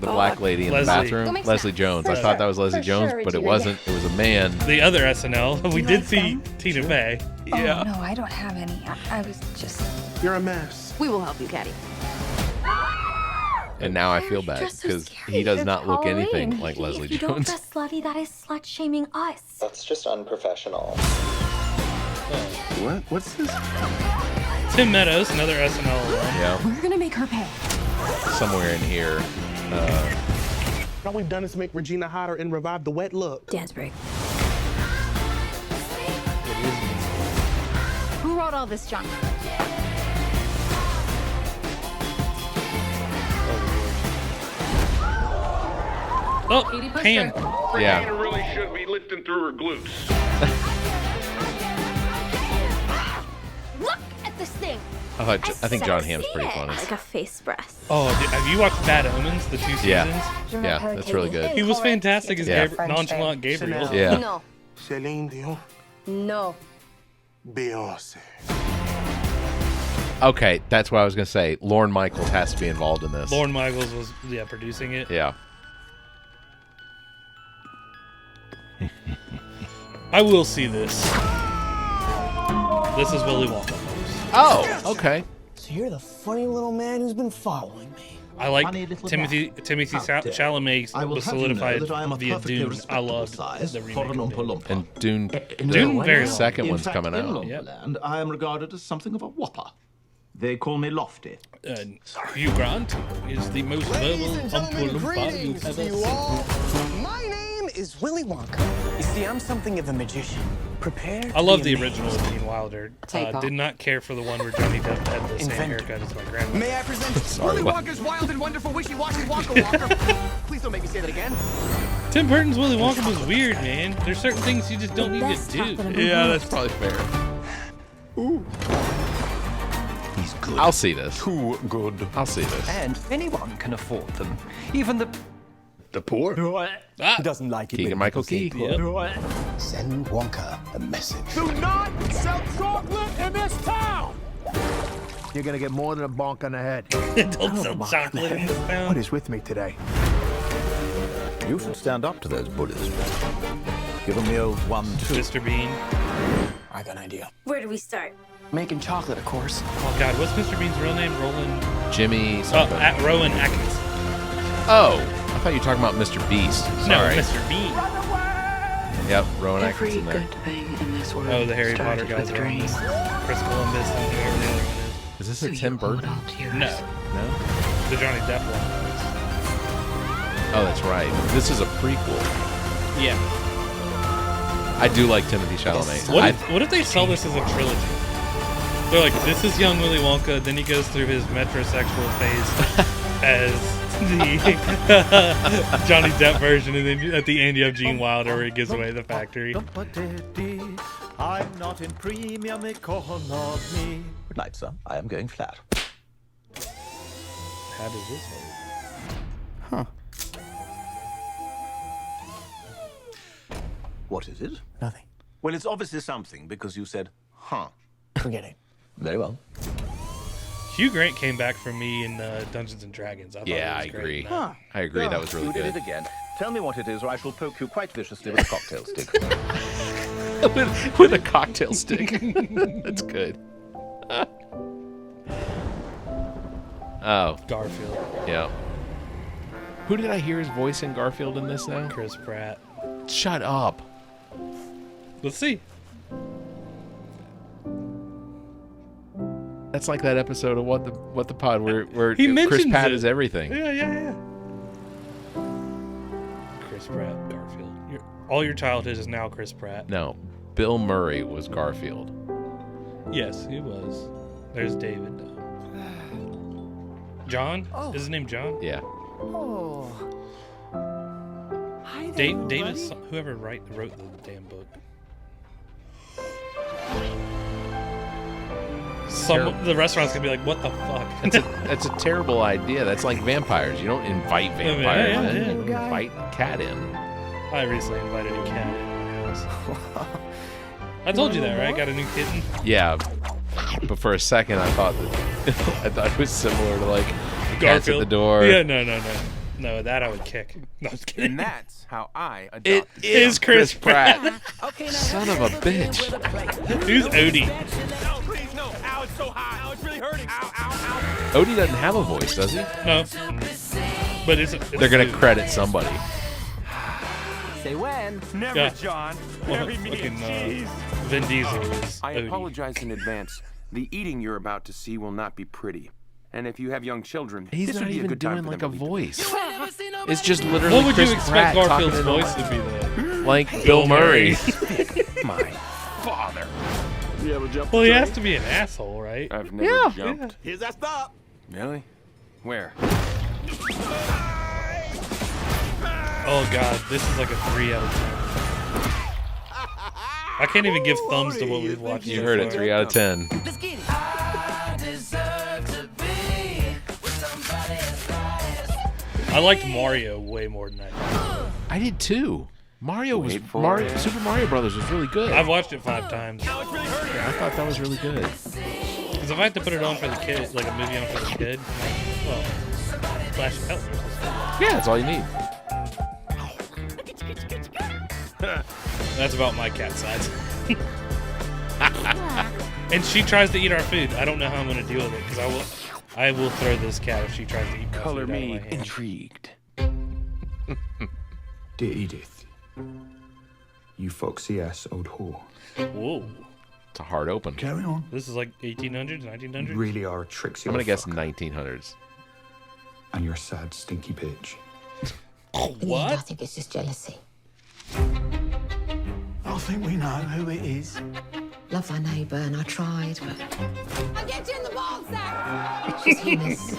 E: black lady in
F: Leslie.
E: the
J: Go
E: bathroom,
J: make
E: Leslie
J: snacks.
E: Jones.
J: For
E: I thought that was
J: sure.
E: Leslie
J: For
E: Jones,
J: sure,
E: but it
J: Regina,
E: wasn't. It was a man.
F: The other SNL. We
J: You
F: did
J: like
F: see
J: them?
F: Tina Fey.
E: Yeah.
J: Oh, no, I don't have any. I was just.
K: You're a mess.
J: We will help you, Caddy.
E: And now I feel bad
H: dress so
E: because
H: scary.
E: he does
H: It's
E: not look anything
H: Halloween.
E: like Leslie
H: If you don't
E: Jones.
H: dress slutty, that is slut shaming us.
N: That's just unprofessional.
I: What? What's this?
F: Tim Meadows, another SNL alum.
E: Yeah,
J: We're gonna make her pay.
E: somewhere in here.
K: All we've done is make Regina hotter and revive the wet look.
J: Dance break. Who wrote all this junk?
F: Oh, Pam.
E: Yeah.
I: really should be lifting through her glutes.
E: I think John Hamm's pretty funny.
G: Like a face breath.
F: Oh, have you watched Bad Omens, the 2 seasons?
E: Yeah, that's really good.
F: He was fantastic as nonchalant Gabriel.
E: Yeah.
G: No.
K: Celine Dion.
G: No.
K: Beyonce.
E: Okay, that's what I was going to say. Lorne Michaels has to be involved in this.
F: Lorne Michaels was, producing it.
E: Yeah.
F: I will see this. This is Willy Wonka.
E: Oh, okay.
L: So you're the funny little man who's been following me.
F: I like Timothy Chalamet was solidified via Dune. I loved the remake.
E: And Dune
F: very
E: the second one's coming out.
L: And I am regarded as something of a whopper. They call me lofty.
F: Hugh Grant is the most verbal Oompa Loompa you've ever seen.
L: My name is Willy Wonka. You see, I'm something of a magician. Prepared.
F: I love the original with Gene Wilder. Did not care for the one where Johnny Depp had the same haircut as my grandma.
L: May I present Willy Wonka's wild and wonderful wishy-washy Wonka Walker? Please don't make me say that again.
F: Tim Burton's Willy Wonka was weird, man. There's certain things you just don't need to do.
E: Yeah, that's probably fair.
L: Ooh. He's good.
E: I'll see this.
L: Too good.
E: I'll see this.
L: And anyone can afford them. Even the poor. He doesn't like it.
E: Keegan-Michael Key.
L: Send Wonka a message.
K: Do not sell chocolate in this town! You're gonna get more than a bonk on the head.
F: Don't sell chocolate in this town.
K: What is with me today? You should stand up to those bullies. Give them the old 1-2.
F: Mr. Bean.
L: I got an idea.
G: Where do we start?
L: Making chocolate, of course.
F: Oh God, what's Mr. Bean's real name? Roland.
E: Jimmy something.
F: Rowan Atkins.
E: Oh, I thought you were talking about Mr. Beast. Sorry.
F: No, Mr. Bean.
E: Yep, Rowan Atkins in there.
F: Oh, the Harry Potter guys are on this. Chris Columbus and whoever the other one
E: is. Is this a Tim Burton?
F: No. No? The Johnny Depp one.
E: Oh, that's right. This is a prequel.
F: Yeah.
E: I do like Timothy Chalamet.
F: What if they sell this as a trilogy? They're like, this is young Willy Wonka, then he goes through his metrosexual phase as the Johnny Depp version, and then at the end you have Gene Wilder where he gives away the factory.
L: I'm not in premium economy. Good night, sir. I am going flat.
F: How does this work?
L: Huh. What is it? Nothing. Well, it's obviously something because you said, huh. Forget it. Very well.
F: Hugh Grant came back for me in Dungeons and Dragons.
E: I agree. Huh. I agree. That was really good.
L: You did it again. Tell me what it is, or I shall poke you quite viciously with a cocktail stick.
E: with a cocktail stick. That's good. Oh.
F: Garfield.
E: Yeah. Who did I hear his voice in Garfield in this now?
F: Chris Pratt.
E: Shut up.
F: Let's see.
E: That's like that episode of What the Pod where
F: Chris
E: Pratt is everything.
F: Yeah. Chris Pratt, Garfield. All your childhood is now Chris Pratt.
E: No, Bill Murray was Garfield.
F: Yes, he was. There's David. John?
L: Oh.
F: Is his name John?
E: Yeah.
L: Oh. Hi there,
F: David's whoever wrote the damn book. The restaurant's gonna be like, what the fuck?
E: That's a terrible idea. That's like vampires. You don't invite vampires in. You invite a cat in.
F: I recently invited a cat in my house. I told you that, right? Got a new kitten.
E: Yeah, but for a second I thought it was similar to like the cats at the door.
F: Yeah, no, that I would kick. No, I was kidding.
M: And that's how I adopted.
E: It is Chris Pratt. Son of a bitch.
F: Who's Odie?
M: No, please, no. Ow, it's so hot. Ow, it's really hurting. Ow, ow, ow.
E: Odie doesn't have a voice, does he?
F: No. But
E: they're gonna credit somebody.
L: Say when.
M: Never, John. Marry me and cheese.
F: Vin Diesel is
O: I
F: Odie.
O: apologize in advance. The eating you're about to see will not be pretty. And if you have young children,
E: He's
O: this
E: not
O: would be a
E: even
O: good time
E: doing
O: for
E: like
O: them
E: a
O: to leave.
E: voice. It's just literally
F: What would
E: Chris
F: you expect
E: Pratt
F: Garfield's
E: talking
F: voice to be though?
E: like Bill Murray.
O: My father.
K: You ever jump
F: Well, he has to be an asshole, right?
O: I've never jumped.
K: Here's that stop.
O: Really? Where?
F: Oh god, this is like a 3 out of 10. I can't even give thumbs to what we've watched.
E: You heard it, 3 out of 10.
L: Let's get it.
F: I liked Mario way more than that.
E: I did too. Super Mario Brothers was really good.
F: I've watched it 5 times.
E: Yeah, I thought that was really good.
F: Because if I had to put it on for the kids, like a movie on for the kid, well, Flash of Hell.
E: Yeah, that's all you need.
F: That's about my cat size. And she tries to eat our food. I don't know how I'm going to deal with it because I will throw this cat if she tries to eat my
O: Color
F: food out of
O: me
F: my hand.
O: intrigued.
P: Dear Edith, you foxy ass old whore.
F: Whoa.
E: It's a hard open.
P: Carry on.
F: This is like 1800s, 1900s?
P: You really are a tricksy
E: I'm going to
P: old
E: guess
P: fucker.
E: 1900s.
P: And you're a sad, stinky bitch.
F: What?
H: I think it's just jealousy.
L: I think we know who it is.
H: Love thy neighbour, and I tried, but
G: I'll get you in the ball sack.
H: it's just heinous.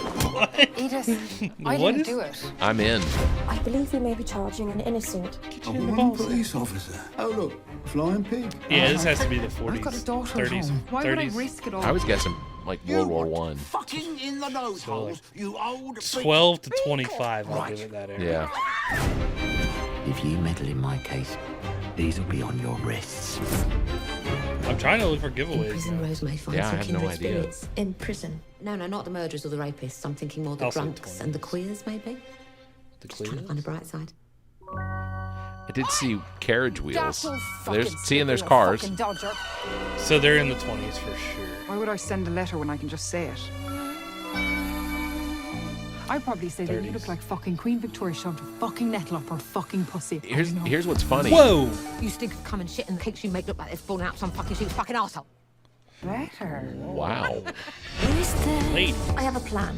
J: Edith, I
F: What
J: didn't
F: is-
J: do it.
E: I'm in.
Q: I believe you may be charging an innocent.
P: A woman police officer. Oh, look, flying pig.
F: Yeah, this has to be the 40s,
J: I've got a daughter at
F: 30s,
J: home. Why would I
F: 30s.
J: risk it all?
E: I was guessing like World War One.
L: Fucking in the nose
F: So, like,
L: holes, you old
F: 12 to 25, I'll give it that area.
E: Yeah.
L: If you meddle in my case, these will be on your wrists.
F: I'm trying to look for
H: In
F: giveaways.
H: prison,
F: now.
H: Rose may find
E: Yeah, I
H: some
E: have no
H: kindred
E: idea.
H: spirits. In prison? No, not the murderers or the rapists. I'm thinking more the
F: Also
H: drunks and the queers, maybe.
F: The
H: Just trying to find a bright side.
E: I did see carriage wheels.
J: Fucking
E: There's cars.
J: fucking dodger.
F: So they're in the 20s for sure.
J: Why would I send a letter when I can just say it? I'd probably say that you
F: 30s.
J: look like fucking Queen Victoria shoved a fucking nettle up her fucking pussy.
E: Here's what's funny.
F: Whoa!
H: You stink of cum and shit, and the cakes you make look like they've fallen out some fucking shoot fucking arsehole.
J: Better.
E: Wow.
F: Lady.
Q: I have a plan.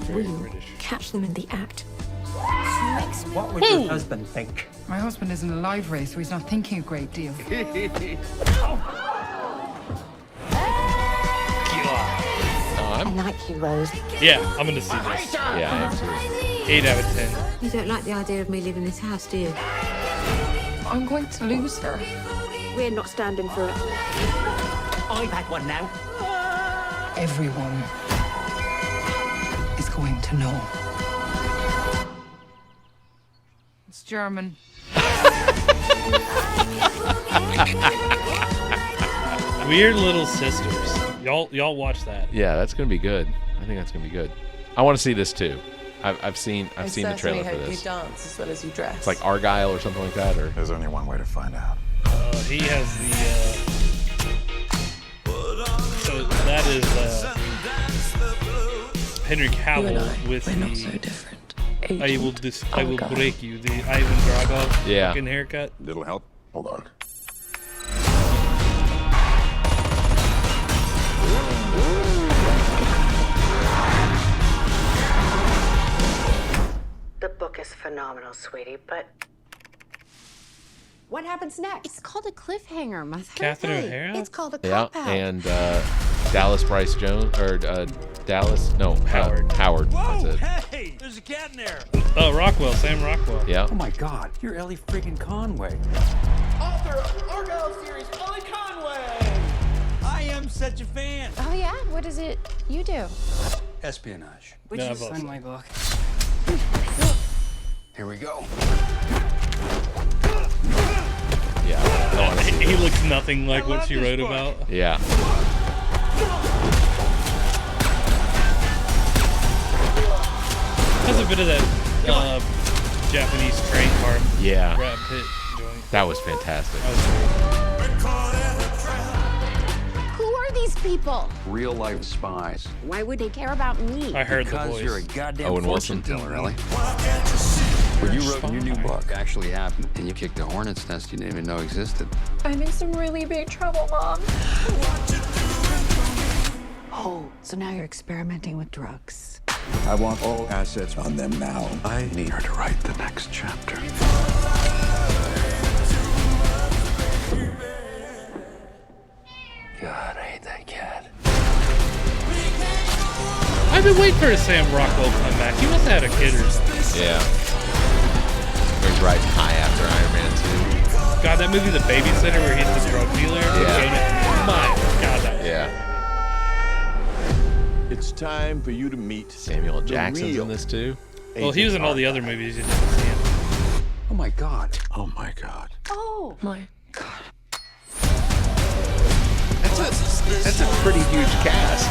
F: Very
Q: Will you
F: British.
Q: catch them in the act?
L: What would your husband think?
J: My husband isn't alive, Ray, so he's not thinking a great deal.
H: I like you, Rose.
F: Yeah, I'm gonna see this.
E: Yeah, I am too.
F: 8 out of 10.
H: You don't like the idea of me leaving this house, do you?
J: I'm going to lose her.
Q: We're not standing for it.
L: I've had one now.
J: Everyone is going to know. It's German.
F: Weird Little Sisters. Y'all watch that.
E: Yeah, that's gonna be good. I think that's gonna be good. I want to see this too. I've seen the trailer for this.
C: You dance as well as you dress.
E: It's like Argyle or something like that, or
K: There's only one way to find out.
F: He has the. So that is Henry Cavill with the.
Q: different.
F: I will break you. The Ivan Drago
E: Yeah.
F: fucking haircut.
K: Little help? Hold on.
H: The book is phenomenal, sweetie, but
G: What happens next?
H: it's called a cliffhanger, Mother.
F: Catherine O'Hara?
H: It's called a
E: yeah,
H: cop-out.
E: and Dallas Bryce Jones or Howard. Howard. That's it.
L: Hey, there's a cat in there.
F: Oh, Rockwell, Sam Rockwell.
E: Yeah.
O: Oh my God, you're Ellie friggin' Conway.
L: Author of Argyle series, Ellie Conway. I am such a fan.
Q: Oh yeah? What is it you do?
L: Espionage.
J: Would
F: No,
J: you
F: I've also-
J: sign my book?
L: Here we go.
E: Yeah. I wanna see
F: He
E: this.
F: looks nothing like what she wrote about.
E: Yeah.
F: Has a bit of that Japanese train car.
E: Yeah.
F: Brad Pitt joint.
E: That was fantastic.
F: That was
Q: Who are these people?
I: Real life spies.
Q: Why would they care about me?
F: great. I heard the
I: Because
F: voice.
I: you're a goddamn
E: Owen
I: fortune
E: Wilson.
I: teller, Ellie. What you wrote in your new book actually happened, and you kicked a hornet's nest you didn't even know existed.
Q: I'm in some really big trouble, Mom.
H: Oh, so now you're experimenting with drugs.
I: I want all assets on them now. I need her to write the next chapter. God, I hate that cat.
F: I've been waiting for a Sam Rockwell to come back. He must have had a kid or something.
E: Yeah. He's riding high after Iron Man 2.
F: God, that movie, The Babysitter, where he's the drug dealer.
E: Yeah.
F: My God, that was
E: Yeah.
R: It's time for you to meet
E: Samuel Jackson's in this too.
F: Well, he was in all the other movies. You didn't see him.
R: Oh my God. Oh my God.
Q: Oh my.
E: That's a pretty huge cast.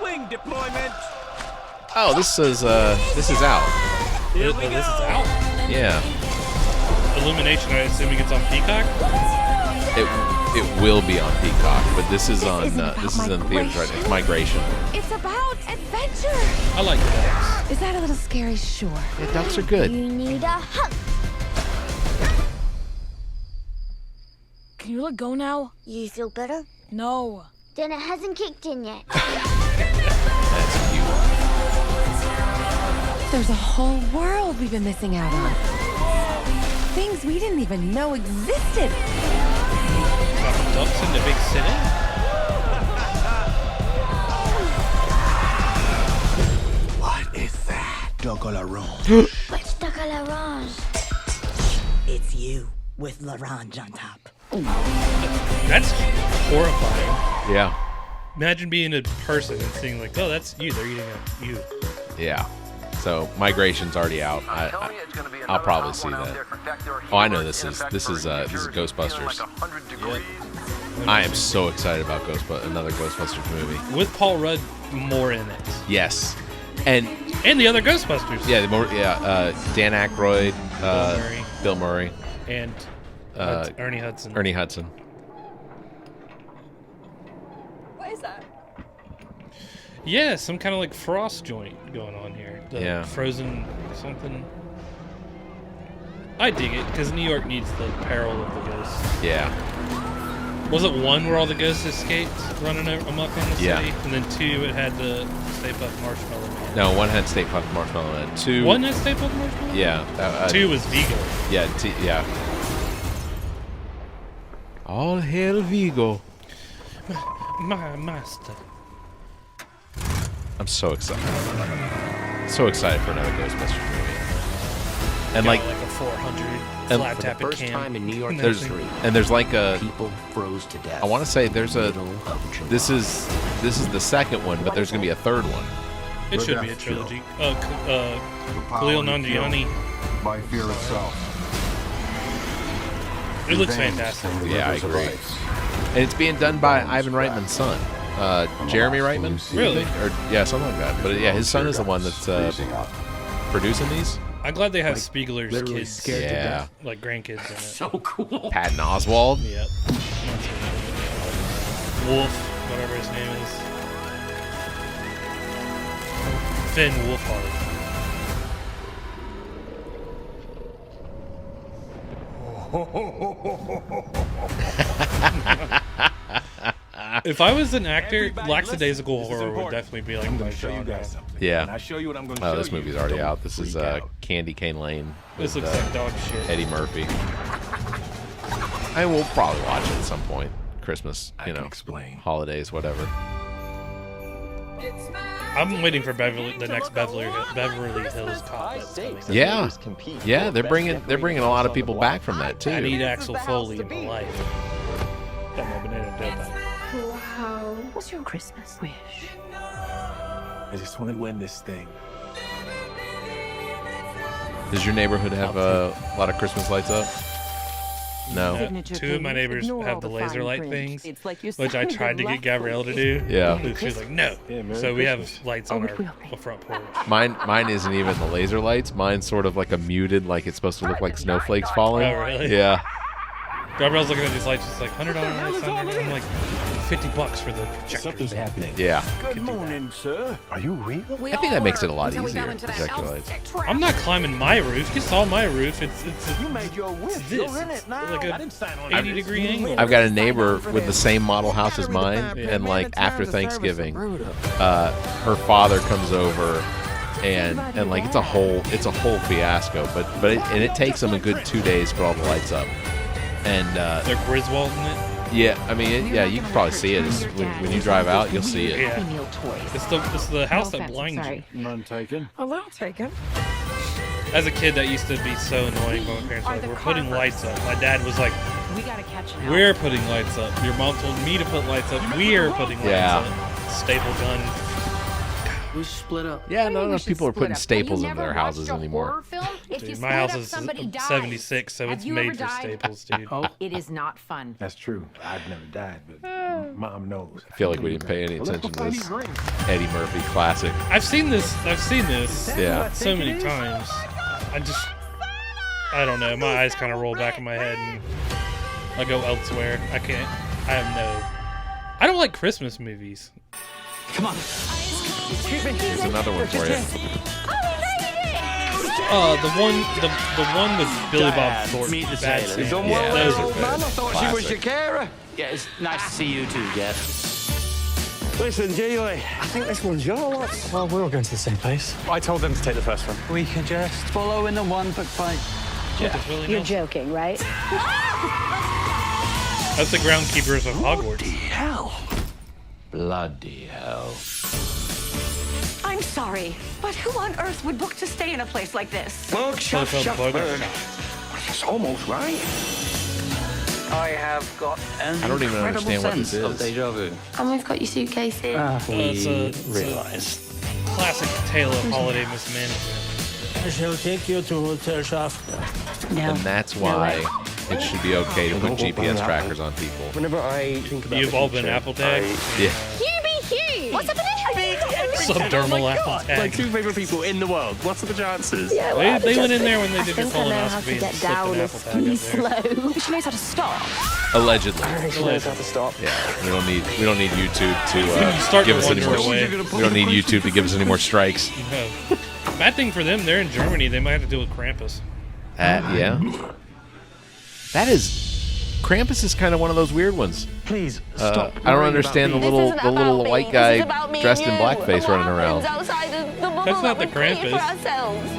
L: Wing deployment.
E: Oh, this is out.
F: This is out.
E: Yeah.
F: Illumination. I assuming it's on Peacock.
E: It will be on Peacock, but this is on this is in theaters right now. It's Migration.
Q: It's about adventure.
F: I like ducks.
Q: Is that a little scary? Sure.
E: Yeah, ducks are good.
Q: You need a hug. Can you let go now?
S: You feel better?
Q: No.
S: Then it hasn't kicked in yet.
E: That's cute.
J: There's a whole world we've been missing out on. Things we didn't even know existed.
F: Ducks in the big city.
L: What is that? Duck à l'orange.
S: What's duck à l'orange?
T: It's you with l'orange on top.
F: That's horrifying.
E: Yeah.
F: Imagine being a person and seeing like, oh, that's you. They're eating you.
E: Yeah. So Migration's already out. I'll probably see that. Oh, I know this is Ghostbusters.
F: Yeah.
E: I am so excited about another Ghostbusters movie
F: With Paul Rudd more in it.
E: Yes, and
F: the other Ghostbusters.
E: Yeah, Dan Aykroyd, Bill Murray,
F: and Ernie Hudson.
E: Ernie Hudson.
Q: What is that?
F: Yeah, some kind of like frost joint going on here.
E: Yeah.
F: Frozen something. I dig it because New York needs the peril of the ghosts.
E: Yeah.
F: Was it 1 where all the ghosts escaped running amok on the city?
E: Yeah.
F: And then 2 it had the Stay Puft Marshmallow Man.
E: No, 1 had Stay Puft Marshmallow Man. 2.
F: 1 had Stay Puft Marshmallow Man?
E: Yeah.
F: 2 was Vigo.
E: Yeah. Yeah. All hail Vigo.
F: My master.
E: I'm so excited. So excited for another Ghostbusters movie. And
F: Got
E: like
F: a 400
E: and
F: flat
E: for the
F: tapping
E: first
F: cam.
E: time
F: in New York
E: history. And there's like a people froze to death. I want to say there's a this is the second one, but there's gonna be a third one.
F: It should be a trilogy. Khalil Nanjiani.
R: By fear itself.
F: It looks fantastic.
E: Yeah, I agree. And it's being done by Ivan Reitman's son, Jeremy Reitman.
F: Really?
E: Or yeah, something like that. But yeah, his son is the one that's producing these.
F: I'm glad they have Spiegler's kids,
E: Yeah.
F: like grandkids in it.
T: So cool.
E: Patton Oswalt.
F: Yep. Wolf, whatever his name is. Finn Wolfhard. If I was an actor, lackadaisical horror would definitely be like my genre.
E: Yeah.
R: I show you what I'm going to
E: Oh,
R: show
E: this
R: you.
E: movie's already
R: Don't
E: out. This is
R: freak out.
E: Candy Cane Lane.
F: This
E: with,
F: looks like dog shit.
E: Eddie Murphy. I will probably watch it at some point. Christmas, holidays, whatever.
F: I'm waiting for the next Beverly Hills Cop. That's coming.
E: Yeah, yeah, they're bringing a lot of people back from that too.
F: I need Axel Foley in my life. Got my banana donut.
Q: Wow. What's your Christmas wish?
R: I just want to win this thing.
E: Does your neighborhood have a lot of Christmas lights up? No.
F: 2 of my neighbors have the laser light things, which I tried to get Gabrielle to do.
E: Yeah.
F: But she's like, no. So we have lights on our front porch.
E: Mine isn't even the laser lights. Mine's sort of like a muted, like it's supposed to look like snowflakes falling.
F: Oh, really?
E: Yeah.
F: Gabrielle's looking at these lights, just like $100 lights on there. I'm like, $50 for the projectors.
R: Something's happening.
E: Yeah.
R: Good morning, sir. Are you real?
E: I think that makes it a lot easier. Projector lights.
F: I'm not climbing my roof. You saw my roof. It's
R: You made your wish.
F: this.
R: You're in
F: It's
R: it now.
F: like a
R: I didn't sign on
F: 80-degree angle.
E: I've got a neighbor with the same model house as mine, and like after Thanksgiving, her father comes over, and like it's a whole fiasco. But it takes them a good 2 days to put all the lights up. And
F: they're Griswold in it.
E: Yeah, I mean, you can probably see it when you drive out. You'll see it.
F: Yeah. It's the house that blinds you.
R: None taken.
J: A little taken.
F: As a kid, that used to be so annoying when my parents were like, we're putting lights up. My dad was like,
T: We gotta catch an
F: we're putting lights up. Your mom told me to put lights up. We're putting lights up. Staple gun.
U: We split up.
E: Yeah, not enough people are putting staples into their houses anymore.
F: Dude, my house is 76, so it's made for staples, dude.
H: Oh, it is not fun.
R: That's true. I've never died, but Mom knows.
E: I feel like we didn't pay any attention to this Eddie Murphy classic.
F: I've seen this.
E: Yeah.
F: So many times. I don't know. My eyes kind of roll back in my head and I go elsewhere. I don't like Christmas movies.
U: Come on.
E: Here's another one for you.
F: The one with Billy Bob Thornton.
U: Meet the
F: Bad
U: Taylors.
F: Santa.
U: Don't
F: Yeah,
U: worry.
F: those are
U: Mama
F: good.
U: thought she was your carer. Yeah, it's nice to see you too, Jeff. Listen, G.O., I think this one's yours. Well, we're all going to the same place. I told them to take the first one. We can just follow in the one book fight.
F: Yeah.
Q: You're joking, right?
F: That's the groundkeepers of Hogwarts.
I: Bloody hell.
V: I'm sorry, but who on earth would book to stay in a place like this?
R: Bug shot, bird. That's almost right.
U: I have got an
E: I don't even
U: incredible
E: understand what
U: sense
E: this
U: of
E: is.
U: deja vu.
Q: And we've got your suitcases.
U: We realize.
F: Classic tale of holiday mismanagement.
U: I shall take you to Hotel Shafter.
E: And that's why it should be okay to put GPS trackers on people.
U: Whenever I think about
F: You've all been Apple tagged?
E: Yeah.
V: Hugh! What's happening?
F: Subdermal Apple tag.
U: My two favorite people in the world. What's the chances?
Q: Yeah,
F: They went in there when they did your
Q: I know how to
F: colonoscopy and
Q: get
F: slipped
Q: down
F: an
Q: a
F: Apple tag up there.
Q: slow. She knows how to stop.
E: Allegedly.
U: She knows how to stop.
E: Yeah. We don't need YouTube to
F: Start
E: give
F: to
E: us any
F: wonder
E: more.
F: away.
E: We don't need YouTube to give us any more strikes.
F: No. Bad thing for them, they're in Germany. They might have to deal with Krampus.
E: Yeah. That is. Krampus is kind of one of those weird ones.
U: Please stop.
E: I don't understand the little white guy dressed in blackface running around.
F: That's not the Krampus.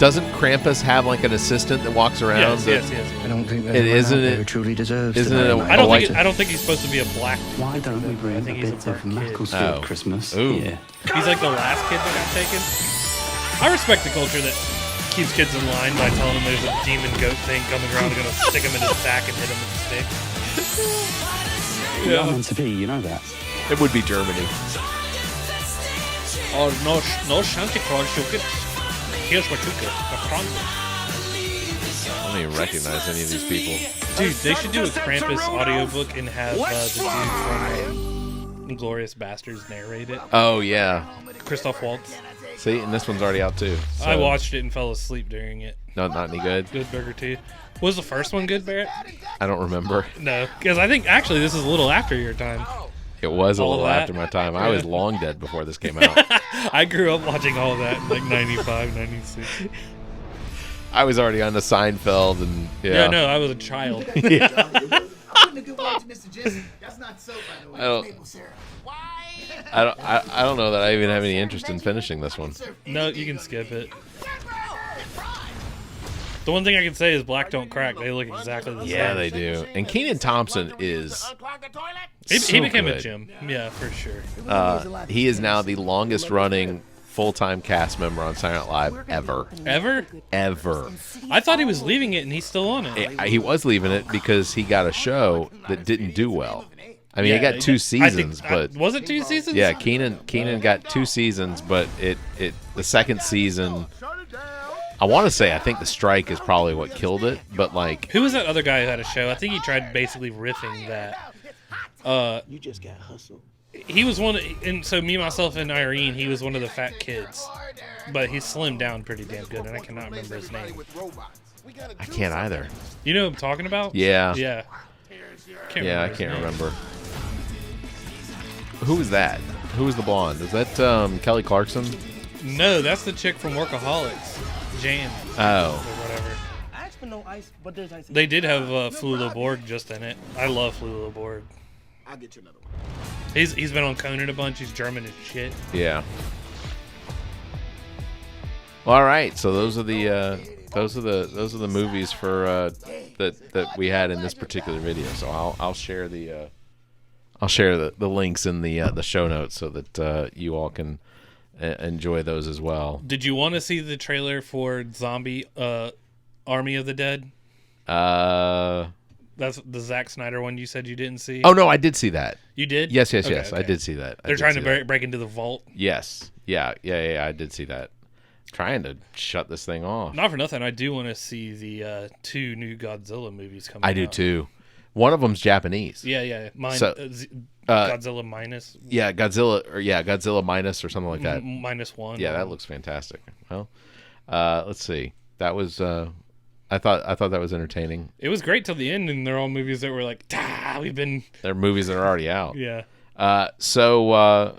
E: Doesn't Krampus have like an assistant that walks around?
F: Yes.
U: I don't think
E: It isn't it.
U: who truly deserves
E: Isn't
U: to
E: it?
U: know.
F: I don't think he's supposed to be a black.
U: Why don't we bring
F: I
U: a
F: think he's a
U: bit of
F: dark kid.
U: Macclesfield
E: Oh.
U: Christmas
E: Ooh.
U: here?
F: He's like the last kid that got taken. I respect the culture that keeps kids in line by telling them there's a demon goat thing coming around and gonna stick him in his back and hit him with a stick.
U: You're meant to be, you know that.
E: It would be Germany.
F: Oh, no Santa Claus, you get. Here's what you get. A Krampus.
E: I don't even recognize any of these people.
F: Dude, they should do a Krampus audiobook and have the dude from Inglourious Bastards narrate it.
E: Oh yeah.
F: Christoph Waltz.
E: See, and this one's already out too. So.
F: I watched it and fell asleep during it.
E: No, not any good.
F: Good Burger 2. Was the first one good, Barrett?
E: I don't remember.
F: No, because I think actually this is a little after your time.
E: It was a
F: All
E: little
F: that?
E: after my time. I was long dead before this came out.
F: I grew up watching all that in like 95, 96.
E: I was already on the Seinfeld and
F: Yeah, no, I was a child.
E: Yeah. I don't know that I even have any interest in finishing this one.
F: No, you can skip it. The one thing I can say is Black Don't Crack. They look exactly the same.
E: Yeah, they do. And Kenan Thompson is
F: He became a
E: good.
F: Jim. Yeah, for sure.
E: He is now the longest running full-time cast member on Saturday Night Live ever.
F: Ever? I thought he was leaving it and he's still on it.
E: He was leaving it because he got a show that didn't do well. I mean, he got 2 seasons, but
F: was it 2 seasons?
E: Yeah, Kenan got 2 seasons, but the second season, I want to say I think the strike is probably what killed it, but like
F: Who was that other guy who had a show? I think he tried basically riffing that.
U: You just got hustled.
F: He was one, and so me, myself, and Irene, he was one of the fat kids, but he slimmed down pretty damn good, and I cannot remember his name.
E: I can't either.
F: You know what I'm talking about?
E: Yeah.
F: Yeah.
E: I can't remember. Who was that? Who was the blonde? Is that Kelly Clarkson?
F: No, that's the chick from Workaholics, Jan.
E: Oh.
F: Or whatever.
U: I asked for no ice, but there's ice.
F: They did have Flula Borg just in it. I love Flula Borg.
U: I'll get you another one.
F: He's been on Conan a bunch. He's German as shit.
E: Yeah. Well, all right. So those are the movies for that we had in this particular video. So I'll share the links in the show notes so that you all can enjoy those as well.
F: Did you want to see the trailer for Zombie Army of the Dead? That's the Zack Snyder one you said you didn't see.
E: Oh no, I did see that.
F: You did?
E: Yes.
F: Okay.
E: I did see that.
F: They're trying to break into the vault.
E: Yes. Yeah. I did see that. Trying to shut this thing off.
F: Not for nothing. I do want to see the 2 new Godzilla movies coming out.
E: I do too. One of them's Japanese.
F: Yeah. Godzilla minus.
E: Yeah, Godzilla minus or something like that.
F: -1.
E: Yeah, that looks fantastic. Well, let's see. That was I thought that was entertaining.
F: It was great till the end, and they're all movies that were like, they're
E: movies that are already out.
F: Yeah.
E: So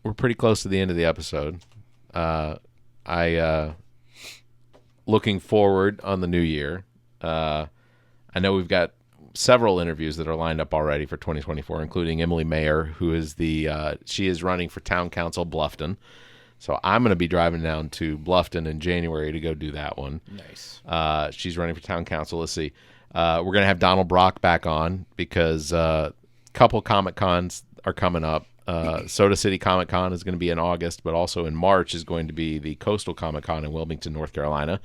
E: we're pretty close to the end of the episode. Looking forward on the new year. I know we've got several interviews that are lined up already for 2024, including Emily Mayer, who is she is running for town council Bluffton. So I'm going to be driving down to Bluffton in January to go do that one.
F: Nice.
E: She's running for town council. Let's see. We're going to have Donald Brock back on because a couple Comic Cons are coming up. Soda City Comic Con is going to be in August, but also in March is going to be the Coastal Comic Con in Wilmington, North Carolina.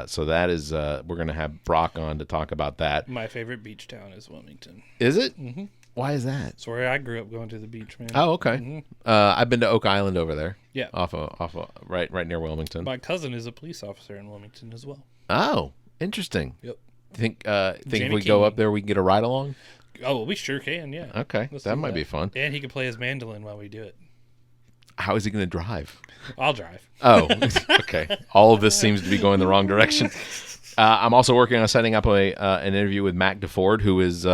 E: So that is we're going to have Brock on to talk about that.
F: My favorite beach town is Wilmington.
E: Is it?
F: Mm-hmm.
E: Why is that?
F: It's where I grew up going to the beach, man.
E: Oh, okay.
F: Mm-hmm.
E: I've been to Oak Island over there.
F: Yeah.
E: Off of right near Wilmington.
F: My cousin is a police officer in Wilmington as well.
E: Oh, interesting.
F: Yep.
E: Think if we go up there, we can get a ride along?
F: Oh, well, we sure can, yeah.
E: Okay, that might be fun.
F: And he can play his mandolin while we do it.
E: How is he going to drive?
F: I'll drive.
E: Oh, okay. All of this seems to be going the wrong direction. I'm also working on setting up an interview with Mac DeFord, who is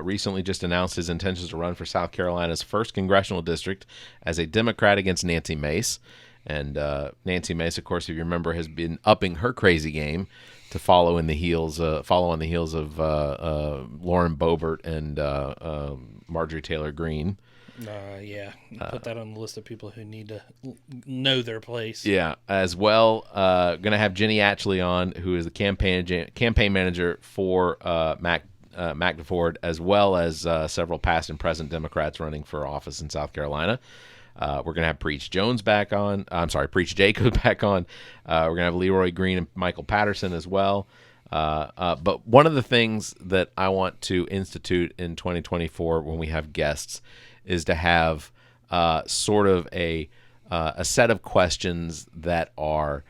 E: recently just announced his intentions to run for South Carolina's 1st congressional district as a Democrat against Nancy Mace. And Nancy Mace, of course, if you remember, has been upping her crazy game to follow on the heels of Lauren Boebert and Marjorie Taylor Greene.
F: Yeah, put that on the list of people who need to know their place.
E: Yeah, as well. Going to have Jenny Atchley on, who is the campaign manager for Mac DeFord, as well as several past and present Democrats running for office in South Carolina. We're going to have Preach Jacobs back on. We're going to have Leroy Green and Michael Patterson as well. But one of the things that I want to institute in 2024 when we have guests is to have sort of a set of questions that are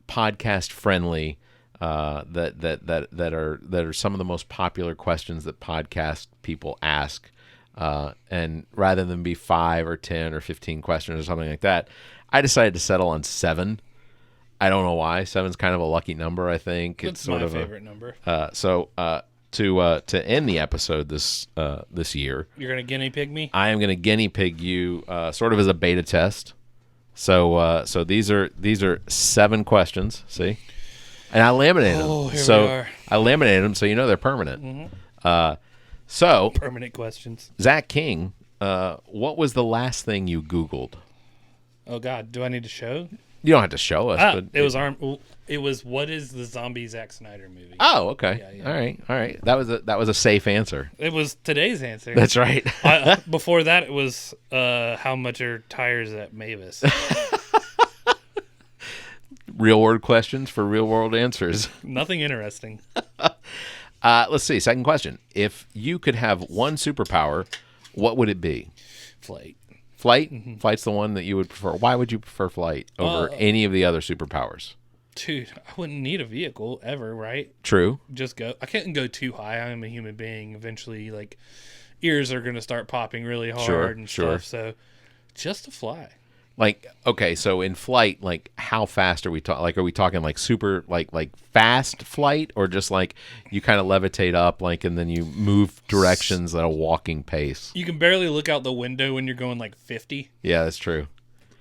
E: podcast friendly, that are some of the most popular questions that podcast people ask. And rather than be 5 or 10 or 15 questions or something like that, I decided to settle on 7. I don't know why. 7's kind of a lucky number, I think.
F: It's
E: sort
F: my
E: of
F: favorite number.
E: So to end the episode this year,
F: you're gonna guinea pig me.
E: I am gonna guinea pig you, sort of as a beta test. So these are 7 questions. See, and I laminated them.
F: Oh, here
E: so
F: we are.
E: I laminated them, so you know they're permanent.
F: Mm-hmm.
E: So
F: permanent questions.
E: Zach King, what was the last thing you Googled?
F: Oh God, do I need to show?
E: You don't have to show us. But
F: it was what is the zombie Zack Snyder movie?
E: Oh, okay.
F: Yeah.
E: All right. That was a safe answer.
F: It was today's answer.
E: That's right.
F: Before that, it was how much are tires at Mavis?
E: Real world questions for real world answers.
F: Nothing interesting.
E: Let's see. Second question: if you could have one superpower, what would it be?
F: Flight.
E: Flight?
F: Mm-hmm.
E: Flight's the one that you would prefer. Why would you prefer flight over any of the other superpowers?
F: Dude, I wouldn't need a vehicle ever, right?
E: True.
F: Just go. I can't go too high. I'm a human being. Eventually, like, ears are going to start popping really hard and stuff. So, just to fly.
E: Like, okay, so in flight, like, how fast are we talking? Like, are we talking like super, like fast flight, or just like you kind of levitate up, like, and then you move directions at a walking pace?
F: You can barely look out the window when you're going like 50.
E: Yeah, that's true.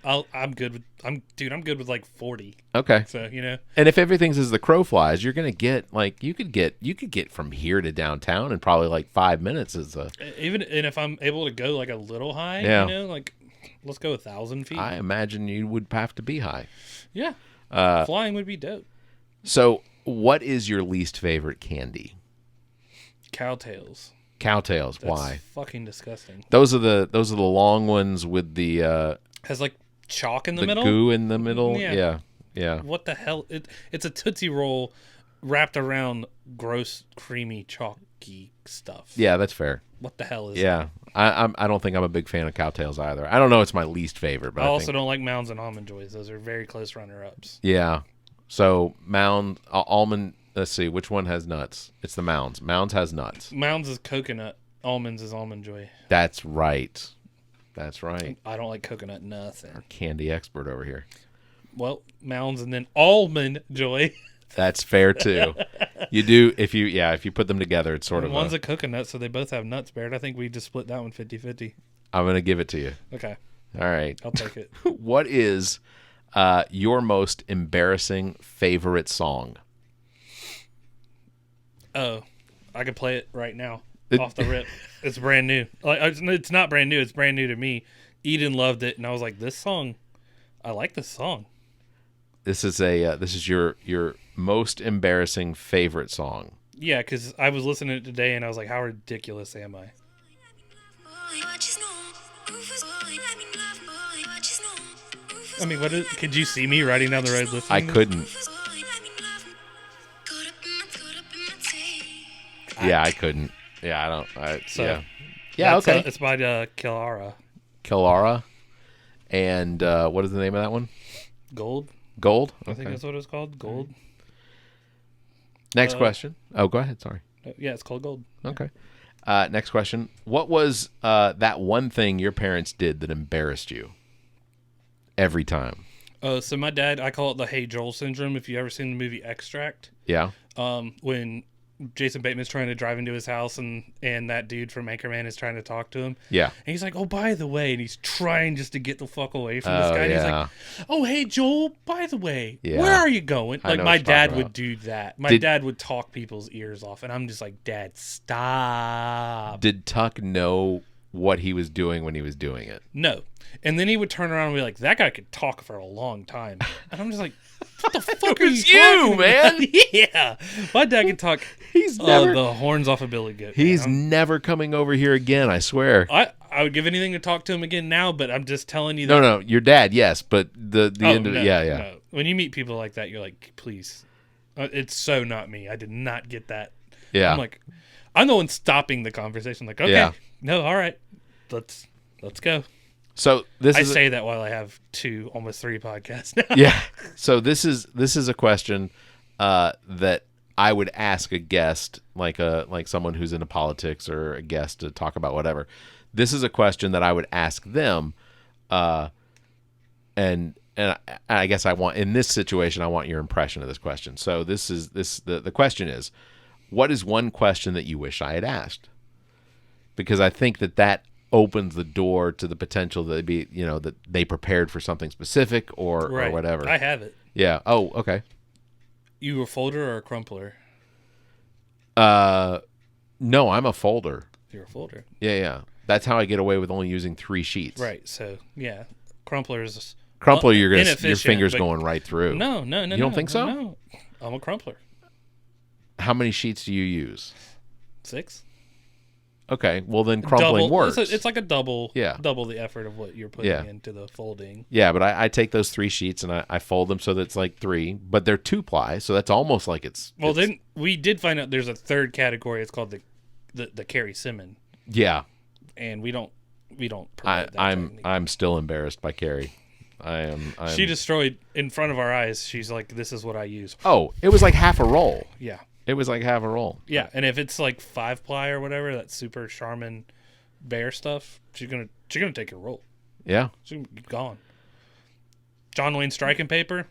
F: I'm good with like 40.
E: Okay.
F: So, you know.
E: And if everything's as the crow flies, you're gonna get like you could get from here to downtown in probably like 5 minutes. And
F: if I'm able to go like a little high, you know, like. Let's go 1,000 feet.
E: I imagine you would have to be high.
F: Yeah. Flying would be dope.
E: So, what is your least favorite candy?
F: Cowtails.
E: Cowtails.
F: That's
E: Why?
F: fucking disgusting.
E: Those are the long ones with the
F: Has like chalk in the
E: The
F: middle.
E: goo in the middle. Yeah.
F: What the hell? It's a Tootsie Roll wrapped around gross, creamy, chalky stuff.
E: Yeah, that's fair.
F: What the hell is
E: Yeah. I don't think I'm a big fan of Cowtails either. I don't know. It's my least favorite. But
F: I also don't like Mounds and Almond Joys. Those are very close runner-ups.
E: Yeah. So almond. Let's see, which one has nuts? It's the Mounds. Mounds has nuts.
F: Mounds is coconut. Almonds is Almond Joy.
E: That's right.
F: I don't like coconut nothing.
E: Our candy expert over here.
F: Well, Mounds and then Almond Joy.
E: That's fair too. You do if you put them together, it's sort of
F: one's a coconut, so they both have nuts, Barrett. I think we just split that one 50-50.
E: I'm gonna give it to you.
F: Okay.
E: All right.
F: I'll take it.
E: What is your most embarrassing favorite song?
F: Oh, I could play it right now off the rip. It's brand new. Like it's not brand new. It's brand new to me. Eden loved it, and I was like, "This song, I like this song."
E: This is your most embarrassing favorite song.
F: Yeah, because I was listening to it today, and I was like, "How ridiculous am I?" I mean, could you see me riding down the road listening?
E: I couldn't. Yeah, I couldn't. Yeah, I don't. Yeah, okay.
F: It's by Kilara.
E: Kilara. And what is the name of that one?
F: Gold.
E: Gold? Okay.
F: I think that's what it's called. Gold.
E: Next question. Oh, go ahead. Sorry.
F: Yeah, it's called Gold.
E: Okay. Next question. What was that one thing your parents did that embarrassed you every time?
F: So my dad, I call it the Hey Joel syndrome. If you ever seen the movie Extract.
E: Yeah.
F: When Jason Bateman's trying to drive into his house and that dude from Anchorman is trying to talk to him.
E: Yeah.
F: And he's like, "Oh, by the way," and he's trying just to get the fuck away from this guy. And he's
E: yeah.
F: like, "Oh, hey, Joel, by the way,
E: Yeah.
F: where are you going?"
E: I
F: Like
E: know
F: my
E: what you're
F: dad
E: talking
F: would
E: about.
F: do that. My dad would talk people's ears off. And I'm just like, "Dad, stop."
E: Did Tuck know what he was doing when he was doing it?
F: No. And then he would turn around and be like, "That guy could talk for a long time." And I'm just like, "What the fuck are you talking
E: man?
F: about?" Yeah. My dad can talk
E: He's never
F: the horns off a billy goat.
E: He's
F: man.
E: never coming over here again, I swear.
F: I would give anything to talk to him again now, but I'm just telling you that.
E: No, your dad, yes, but the end of it, yeah.
F: No. When you meet people like that, you're like, please. It's so not me. I did not get that.
E: Yeah.
F: I'm like, I'm the one stopping the conversation. Like, okay, no, all right, let's go.
E: So
F: I say that while I have almost 3 podcasts now.
E: Yeah. So this is a question that I would ask a guest, like someone who's into politics or a guest to talk about whatever. This is a question that I would ask them, and I guess I want in this situation I want your impression of this question. So the question is, what is one question that you wish I had asked? Because I think that opens the door to the potential that that they prepared for something specific or whatever.
F: I have it.
E: Yeah. Oh, okay.
F: You a folder or a crumpler?
E: No, I'm a folder.
F: You're a folder.
E: Yeah. That's how I get away with only using 3 sheets.
F: Right. So yeah, crumpler's
E: crumpler. You're gonna your
F: inefficient,
E: fingers
F: but
E: going right through.
F: No.
E: You don't think so?
F: No, I'm a crumpler.
E: How many sheets do you use?
F: 6.
E: Okay, well then crumpling works.
F: It's like a double the effort of what you're putting into the folding.
E: Yeah, but I take those 3 sheets and I fold them so that it's like 3, but they're 2-ply, so that's almost like it's.
F: Well, then we did find out there's a third category. It's called the Carrie Simmon.
E: Yeah,
F: and we don't. Promote that
E: I'm still embarrassed by Carrie. I'm.
F: She destroyed in front of our eyes. She's like, "This is what I use."
E: Oh, it was like half a roll.
F: Yeah.
E: It was like half a roll.
F: Yeah, and if it's like 5-ply or whatever, that super Charmin Bear stuff, she's gonna take your roll.
E: Yeah,
F: she's gonna be gone. John Wayne striking paper.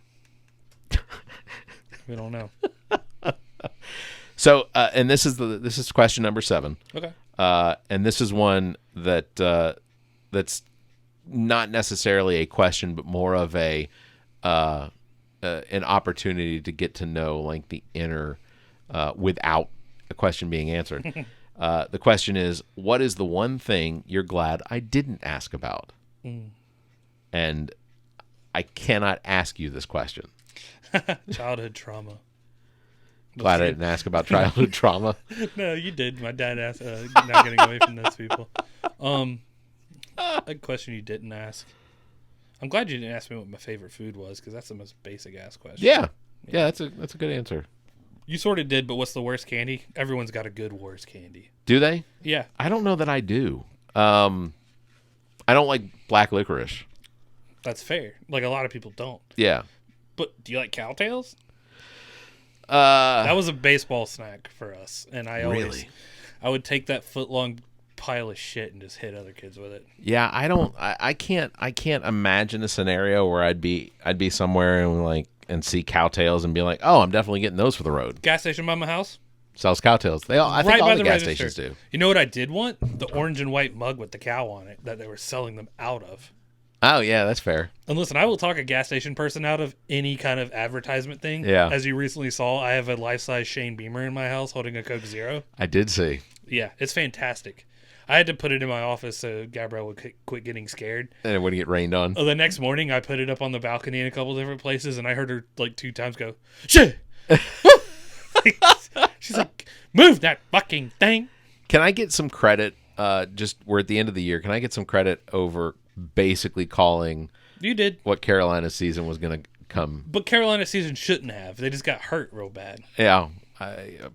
F: We don't know.
E: So, and this is question number 7.
F: Okay.
E: And this is one that that's not necessarily a question, but more of an opportunity to get to know like the inner. Without a question being answered. The question is, what is the one thing you're glad I didn't ask about? And I cannot ask you this question.
F: Childhood trauma.
E: Glad I didn't ask about childhood trauma.
F: No, you did. My dad asked, not getting away from those people. A question you didn't ask. I'm glad you didn't ask me what my favorite food was, because that's the most basic ass question.
E: Yeah, that's a good answer.
F: You sort of did, but what's the worst candy? Everyone's got a good worst candy.
E: Do they?
F: Yeah.
E: I don't know that I do. I don't like black licorice.
F: That's fair. Like, a lot of people don't.
E: Yeah.
F: But do you like Cowtails? That was a baseball snack for us, and I would take that foot-long pile of shit and just hit other kids with it.
E: Yeah, I can't imagine a scenario where I'd be somewhere and see Cowtails and be like, oh, I'm definitely getting those for the road.
F: Gas station by my house
E: sells Cowtails. I think all the gas stations do.
F: You know what I did want? The orange and white mug with the cow on it that they were selling them out of.
E: Oh, yeah, that's fair.
F: And listen, I will talk a gas station person out of any kind of advertisement thing.
E: Yeah.
F: As you recently saw, I have a life-size Shane Beamer in my house holding a Coke Zero.
E: I did see.
F: Yeah, it's fantastic. I had to put it in my office so Gabrielle would quit getting scared.
E: And it wouldn't get rained on.
F: Oh, the next morning, I put it up on the balcony in a couple different places, and I heard her like 2 times go, shit! She's like, move that fucking thing.
E: Can I get some credit? Just we're at the end of the year. Can I get some credit over basically calling
F: You did
E: what Carolina's season was going to come?
F: But Carolina's season shouldn't have. They just got hurt real bad.
E: Yeah.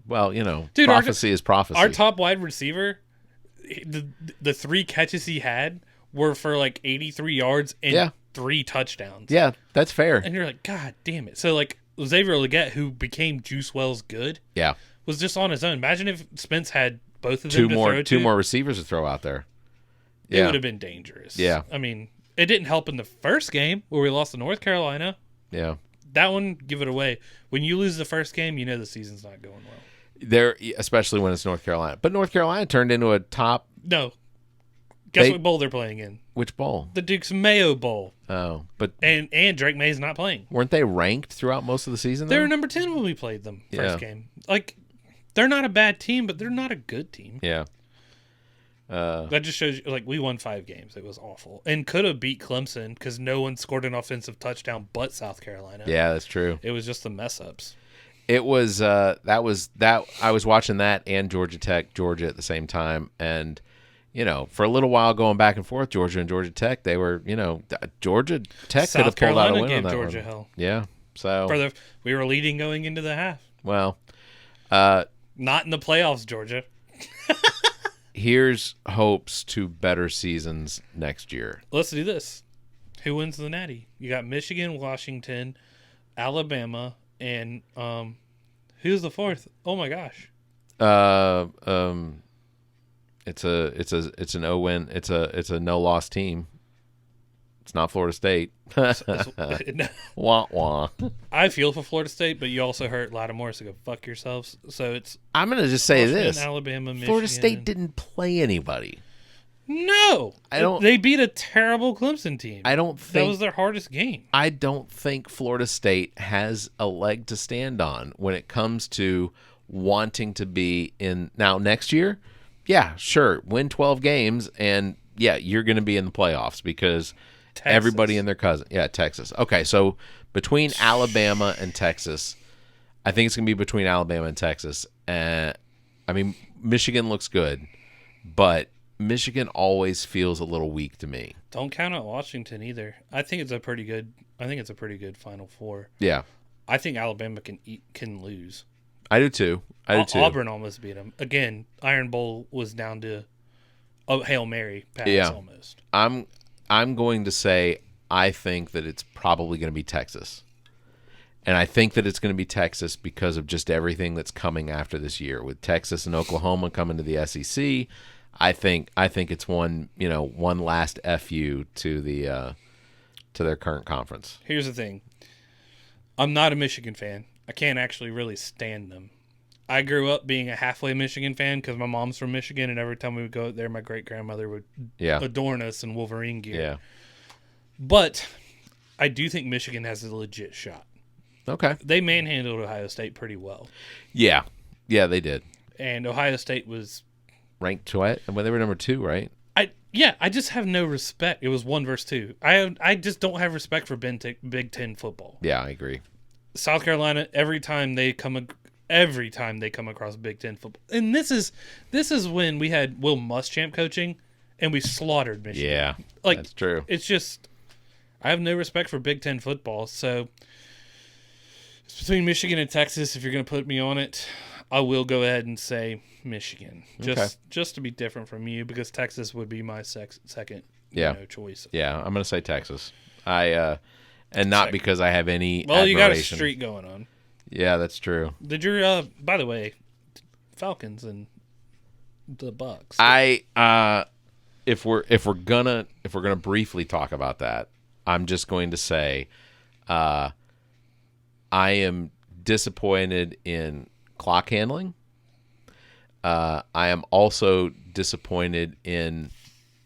E: Well, dude, prophecy is prophecy.
F: Our top wide receiver, the 3 catches he had were for like 83 yards and 3 touchdowns.
E: Yeah, that's fair.
F: And you're like, God damn it. So like Xavier Legette, who became Juice Wells good, was just on his own. Imagine if Spence had both of them
E: two more receivers to throw out there.
F: It would have been dangerous.
E: Yeah.
F: I mean, it didn't help in the first game where we lost to North Carolina.
E: Yeah.
F: That one, give it away. When you lose the first game, you know the season's not going well.
E: There, especially when it's North Carolina. But North Carolina turned into a top.
F: No. Guess what bowl they're playing in?
E: Which bowl?
F: The Duke's Mayo Bowl.
E: Oh, but
F: and Drake May's not playing.
E: Weren't they ranked throughout most of the season?
F: They were number 10 when we played them first game. Like, they're not a bad team, but they're not a good team.
E: Yeah.
F: That just shows you, like, we won 5 games. It was awful. And could have beat Clemson because no one scored an offensive touchdown but South Carolina.
E: Yeah, that's true.
F: It was just the mess-ups.
E: It was, I was watching that and Georgia Tech, Georgia at the same time. And, for a little while going back and forth, Georgia and Georgia Tech, they were, Georgia Tech could have pulled out a win on that
F: Georgia
E: one.
F: hell.
E: Yeah. So.
F: We were leading going into the half.
E: Well.
F: Not in the playoffs, Georgia.
E: Here's hopes to better seasons next year.
F: Let's do this. Who wins the Natty? You got Michigan, Washington, Alabama, and who's the 4th? Oh my gosh.
E: It's an O-win. It's a no-loss team. It's not Florida State. Wah wah.
F: I feel for Florida State, but you also hurt Lattimore, so go fuck yourselves. So it's.
E: I'm gonna just say
F: Washington,
E: this:
F: Alabama, Michigan.
E: Florida State didn't play anybody.
F: No, They beat a terrible Clemson team.
E: I don't think
F: that was their hardest game.
E: I don't think Florida State has a leg to stand on when it comes to wanting to be in now next year. Yeah, sure, win 12 games, and you're going to be in the playoffs because. Texas. Everybody and their cousin. Yeah, Texas. Okay, so between Alabama and Texas, I think it's going to be between Alabama and Texas. I mean, Michigan looks good, but Michigan always feels a little weak to me.
F: Don't count out Washington either. I think it's a pretty good Final Four.
E: Yeah.
F: I think Alabama can lose.
E: I do too.
F: Auburn almost beat them. Again, Iron Bowl was down to a Hail Mary pass almost.
E: I'm going to say I think that it's probably going to be Texas. And I think that it's going to be Texas because of just everything that's coming after this year. With Texas and Oklahoma coming to the SEC, I think it's one last FU to their current conference.
F: Here's the thing. I'm not a Michigan fan. I can't actually really stand them. I grew up being a halfway Michigan fan because my mom's from Michigan, and every time we would go there, my great-grandmother would adorn us in Wolverine gear.
E: Yeah.
F: But I do think Michigan has a legit shot.
E: Okay.
F: They manhandled Ohio State pretty well.
E: Yeah. Yeah, they did.
F: And Ohio State was...
E: ranked what? Well, they were number 2, right?
F: I just have no respect. It was 1 versus 2. I just don't have respect for Big Ten football.
E: Yeah, I agree.
F: South Carolina, every time they come across Big Ten football. And this is when we had Will Muschamp coaching and we slaughtered Michigan.
E: Yeah,
F: like,
E: that's true.
F: It's just, I have no respect for Big Ten football, so it's between Michigan and Texas. If you're going to put me on it, I will go ahead and say Michigan, just to be different from you, because Texas would be my second choice.
E: Yeah, I'm going to say Texas. And not because I have any
F: Well, you got a
E: admiration.
F: streak going on.
E: Yeah, that's true.
F: Did your by the way, Falcons and the Bucks.
E: If we're gonna briefly talk about that, I'm just going to say I am disappointed in clock handling. I am also disappointed in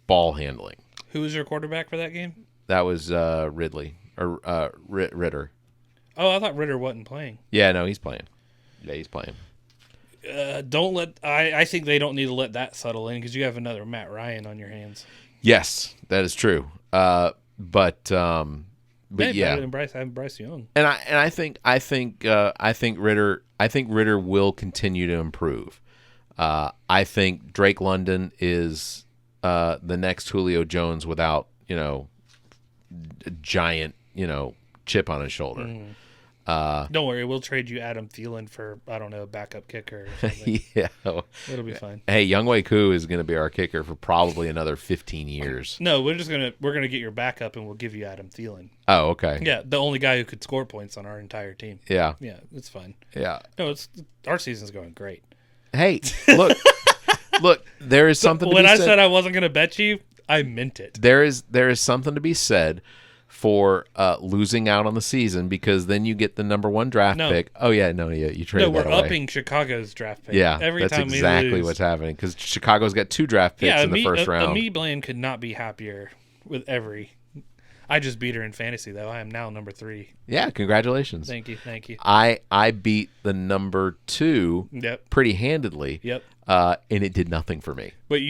E: ball handling.
F: Who was your quarterback for that game?
E: That was Ridley or Ritter.
F: Oh, I thought Ritter wasn't playing.
E: Yeah, no, he's playing. Yeah, he's playing.
F: Don't let. I think they don't need to let that settle in, because you have another Matt Ryan on your hands.
E: Yes, that is true. But yeah,
F: better than Bryce Young.
E: And I think Ritter will continue to improve. I think Drake London is the next Julio Jones without a giant chip on his shoulder.
F: Don't worry, we'll trade you Adam Thielen for, I don't know, a backup kicker or something.
E: Yeah,
F: it'll be fine.
E: Hey, Younghoe Koo is going to be our kicker for probably another 15 years.
F: No, we're gonna get your backup, and we'll give you Adam Thielen.
E: Oh, okay.
F: Yeah, the only guy who could score points on our entire team.
E: Yeah,
F: it's fine.
E: Yeah,
F: no, our season's going great.
E: Hey, look, there is something.
F: When
E: to be
F: I
E: said.
F: said I wasn't gonna bet you, I meant it.
E: There is something to be said for losing out on the season, because then you get the number 1 draft pick. Oh yeah, you trade.
F: No, we're upping Chicago's draft pick.
E: Yeah,
F: every
E: that's
F: time
E: exactly
F: we lose.
E: what's happening, because Chicago's got 2 draft picks in the first round.
F: Me Bland could not be happier with every. I just beat her in fantasy though. I am now number 3.
E: Yeah, congratulations.
F: Thank you.
E: I beat the number 2 pretty handedly.
F: Yep.
E: And it did nothing for me.
F: But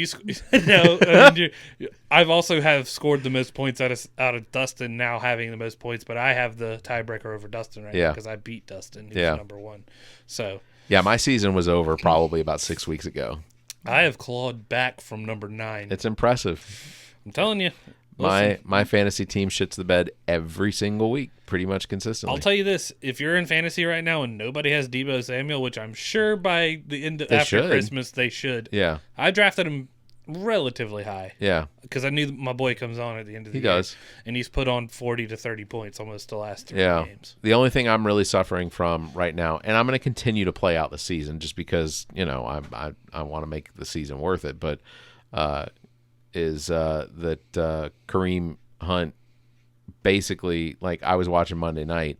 F: I've also have scored the most points out of Dustin, now having the most points, but I have the tiebreaker over Dustin right now because I beat Dustin, who's number 1. So
E: yeah, my season was over probably about 6 weeks ago.
F: I have clawed back from number 9.
E: It's impressive.
F: I'm telling you.
E: My fantasy team shits the bed every single week, pretty much consistently.
F: I'll tell you this: if you're in fantasy right now and nobody has Deebo Samuel, which I'm sure by the end after Christmas they should.
E: Yeah,
F: I drafted him relatively high.
E: Yeah,
F: because I knew my boy comes on at the end of the year.
E: He does,
F: and he's put on 40 to 30 points almost the last 3 games.
E: The only thing I'm really suffering from right now, and I'm going to continue to play out the season just because I want to make the season worth it, but. Is that Kareem Hunt basically, like, I was watching Monday night,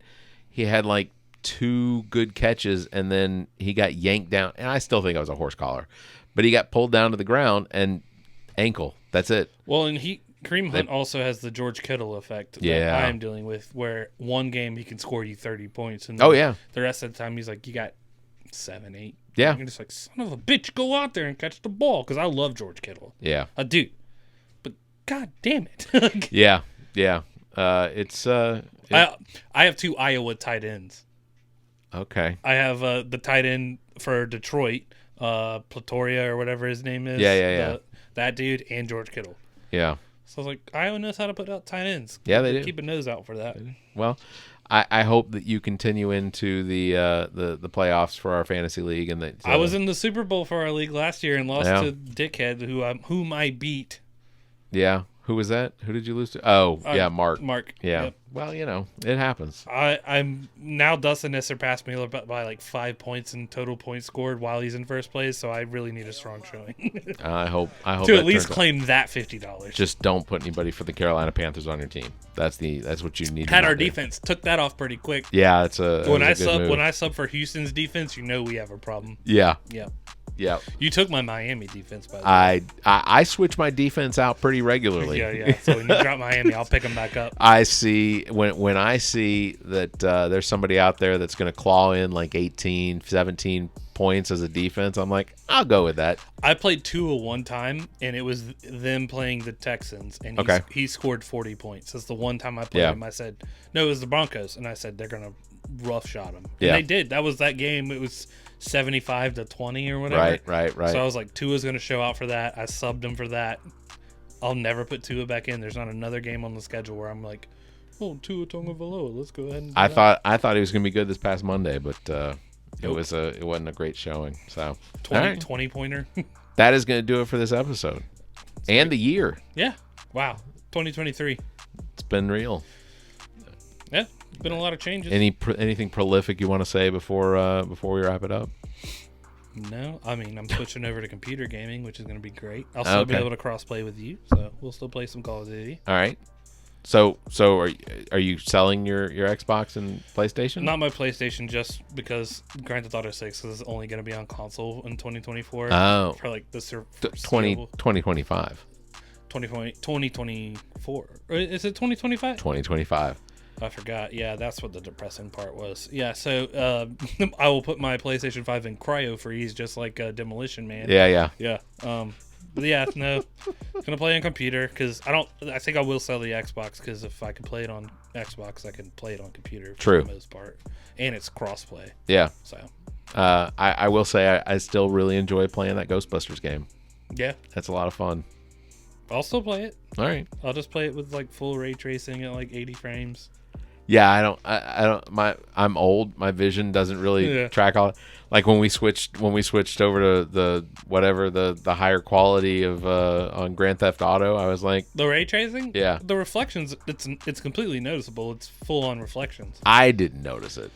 E: he had like 2 good catches and then he got yanked down, and I still think it was a horse collar, but he got pulled down to the ground and ankle. That's it.
F: Well, and Kareem Hunt also has the George Kittle effect that I am dealing with, where one game he can score you 30 points, and the rest of the time he's like, you got 7, 8.
E: Yeah,
F: you're just like, son of a bitch, go out there and catch the ball, because I love George Kittle.
E: Yeah,
F: I do. God damn it!
E: Yeah.
F: I have 2 Iowa tight ends.
E: Okay.
F: I have the tight end for Detroit, Platoria or whatever his name is.
E: Yeah.
F: That dude and George Kittle.
E: Yeah.
F: So I was like, Iowa knows how to put out tight ends.
E: Yeah, they do.
F: Keep a nose out for that.
E: Well, I hope that you continue into the playoffs for our fantasy league, and that
F: I was in the Super Bowl for our league last year and lost to Dickhead, whom I beat.
E: Yeah. Who was that? Who did you lose to? Oh, yeah, Mark. Yeah.
F: Yep.
E: Well, it happens.
F: I'm now Dustin has surpassed me by like 5 points in total points scored while he's in first place, so I really need a strong showing.
E: I hope
F: to at least claim that $50.
E: Just don't put anybody for the Carolina Panthers on your team. That's what you need.
F: Had our defense took that off pretty quick.
E: Yeah, it's a
F: when I sub for Houston's defense, we have a problem.
E: Yeah.
F: Yeah.
E: Yeah.
F: You took my Miami defense, by the way.
E: I switch my defense out pretty regularly.
F: Yeah. So when you drop Miami, I'll pick them back up.
E: I see when I see that there's somebody out there that's going to claw in like 18, 17 points as a defense, I'm like, I'll go with that.
F: I played Tua one time, and it was them playing the Texans, and he scored 40 points. That's the one time I played him. I said, no, it was the Broncos, and I said they're going to roughshot him. And they did. That was that game. It was 75-20 or whatever.
E: Right.
F: So I was like, Tua's going to show out for that. I subbed him for that. I'll never put Tua back in. There's not another game on the schedule where I'm like, Oh, Tua Tagovailoa. Let's go ahead and.
E: I thought he was going to be good this past Monday, but it wasn't a great showing. So
F: 20 pointer.
E: That is going to do it for this episode and the year.
F: Yeah. Wow. 2023.
E: It's been real.
F: Yeah. Been a lot of changes.
E: Anything prolific you want to say before we wrap it up?
F: No, I mean I'm switching over to computer gaming, which is going to be great. I'll still be able to cross-play with you, so we'll still play some Call of Duty.
E: All right. So are you selling your Xbox and PlayStation?
F: Not my PlayStation, just because Grand Theft Auto 6 is only going to be on console in 2024.
E: Oh,
F: for like the
E: 2025.
F: 2024. Is it 2025?
E: 2025.
F: I forgot. Yeah, that's what the depressing part was. Yeah, so I will put my PlayStation 5 in cryo freeze, just like Demolition Man.
E: Yeah.
F: But yeah, no, gonna play on computer because I think I will sell the Xbox because if I can play it on Xbox, I can play it on computer for the most part, and it's crossplay.
E: Yeah.
F: So,
E: I will say I still really enjoy playing that Ghostbusters game.
F: Yeah,
E: that's a lot of fun.
F: I'll still play it.
E: All right.
F: I'll just play it with like full ray tracing at like 80 frames.
E: Yeah, I'm old. My vision doesn't really track all. Like when we switched over to the higher quality of on Grand Theft Auto, I was like,
F: the ray tracing.
E: Yeah,
F: the reflections. It's completely noticeable. It's full on reflections.
E: I didn't notice it.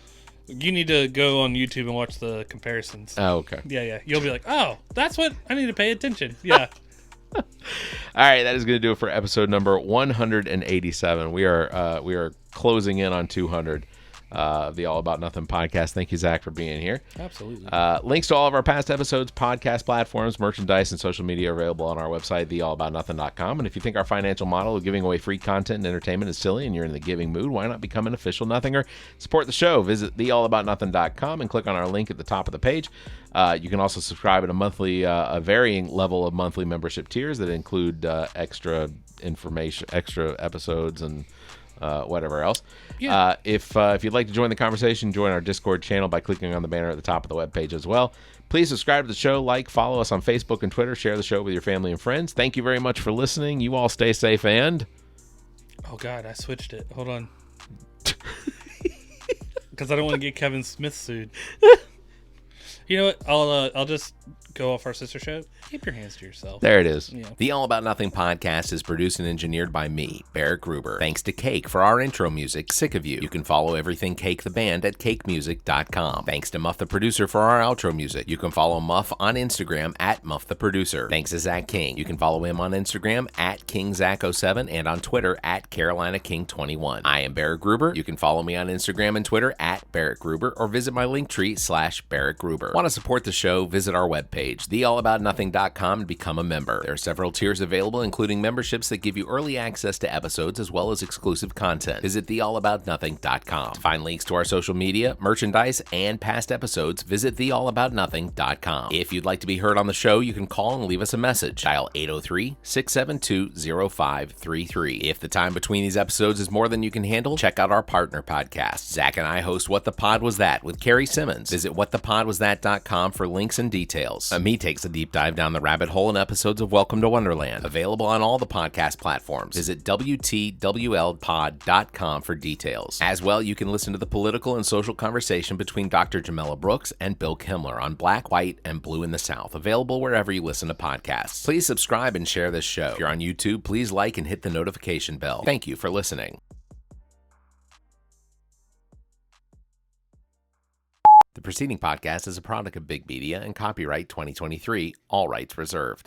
F: You need to go on YouTube and watch the comparisons.
E: Oh, okay.
F: Yeah. You'll be like, oh, that's what I need to pay attention. Yeah.
E: All right, that is going to do it for episode number 187. We are closing in on 200 of the All About Nothing podcast. Thank you, Zach, for being here.
F: Absolutely.
E: Links to all of our past episodes, podcast platforms, merchandise, and social media are available on our website, theallaboutnothing.com. And if you think our financial model of giving away free content and entertainment is silly and you're in the giving mood, why not become an official Nothinger? Support the show. Visit theallaboutnothing.com and click on our link at the top of the page. You can also subscribe at a varying level of monthly membership tiers that include extra information, extra episodes, and whatever else.
F: Yeah.
E: If you'd like to join the conversation, join our Discord channel by clicking on the banner at the top of the webpage as well. Please subscribe to the show, follow us on Facebook and Twitter, share the show with your family and friends. Thank you very much for listening. You all stay safe and...
F: Oh, God, I switched it. Hold on. Because I don't want to get Kevin Smith sued. You know what? I'll just go off our sister show. Keep your hands to yourself.
E: There it is.
F: Yeah.
E: The All About Nothing podcast is produced and engineered by me, Barrett Gruber. Thanks to Cake for our intro music, Sick of You. You can follow everything Cake the band at cakemusic.com. Thanks to Muff the producer for our outro music. You can follow Muff on Instagram at Muff the producer. Thanks to Zach King. You can follow him on Instagram at KingZach07 and on Twitter at CarolinaKing21. I am Barrett Gruber. You can follow me on Instagram and Twitter at Barrett Gruber or visit my linktree /Barrett Gruber. Want to support the show? Visit our webpage, theallaboutnothing.com, and become a member. There are several tiers available, including memberships that give you early access to episodes as well as exclusive content. Visit theallaboutnothing.com. To find links to our social media, merchandise, and past episodes, visit theallaboutnothing.com. If you'd like to be heard on the show, you can call and leave us a message. Dial 803-672-0533. If the time between these episodes is more than you can handle, check out our partner podcast. Zach and I host What the Pod Was That with Carrie Simmons. Visit whatthepodwasthat.com for links and details. Me takes a deep dive down the rabbit hole in episodes of Welcome to Wonderland. Available on all the podcast platforms. Visit WTWLpod.com for details. As well, you can listen to the political and social conversation between Dr. Jamela Brooks and Bill Kimmler on Black, White, and Blue in the South. Available wherever you listen to podcasts. Please subscribe and share this show. If you're on YouTube, please like and hit the notification bell. Thank you for listening. The preceding podcast is a product of Big Media and copyright 2023, all rights reserved.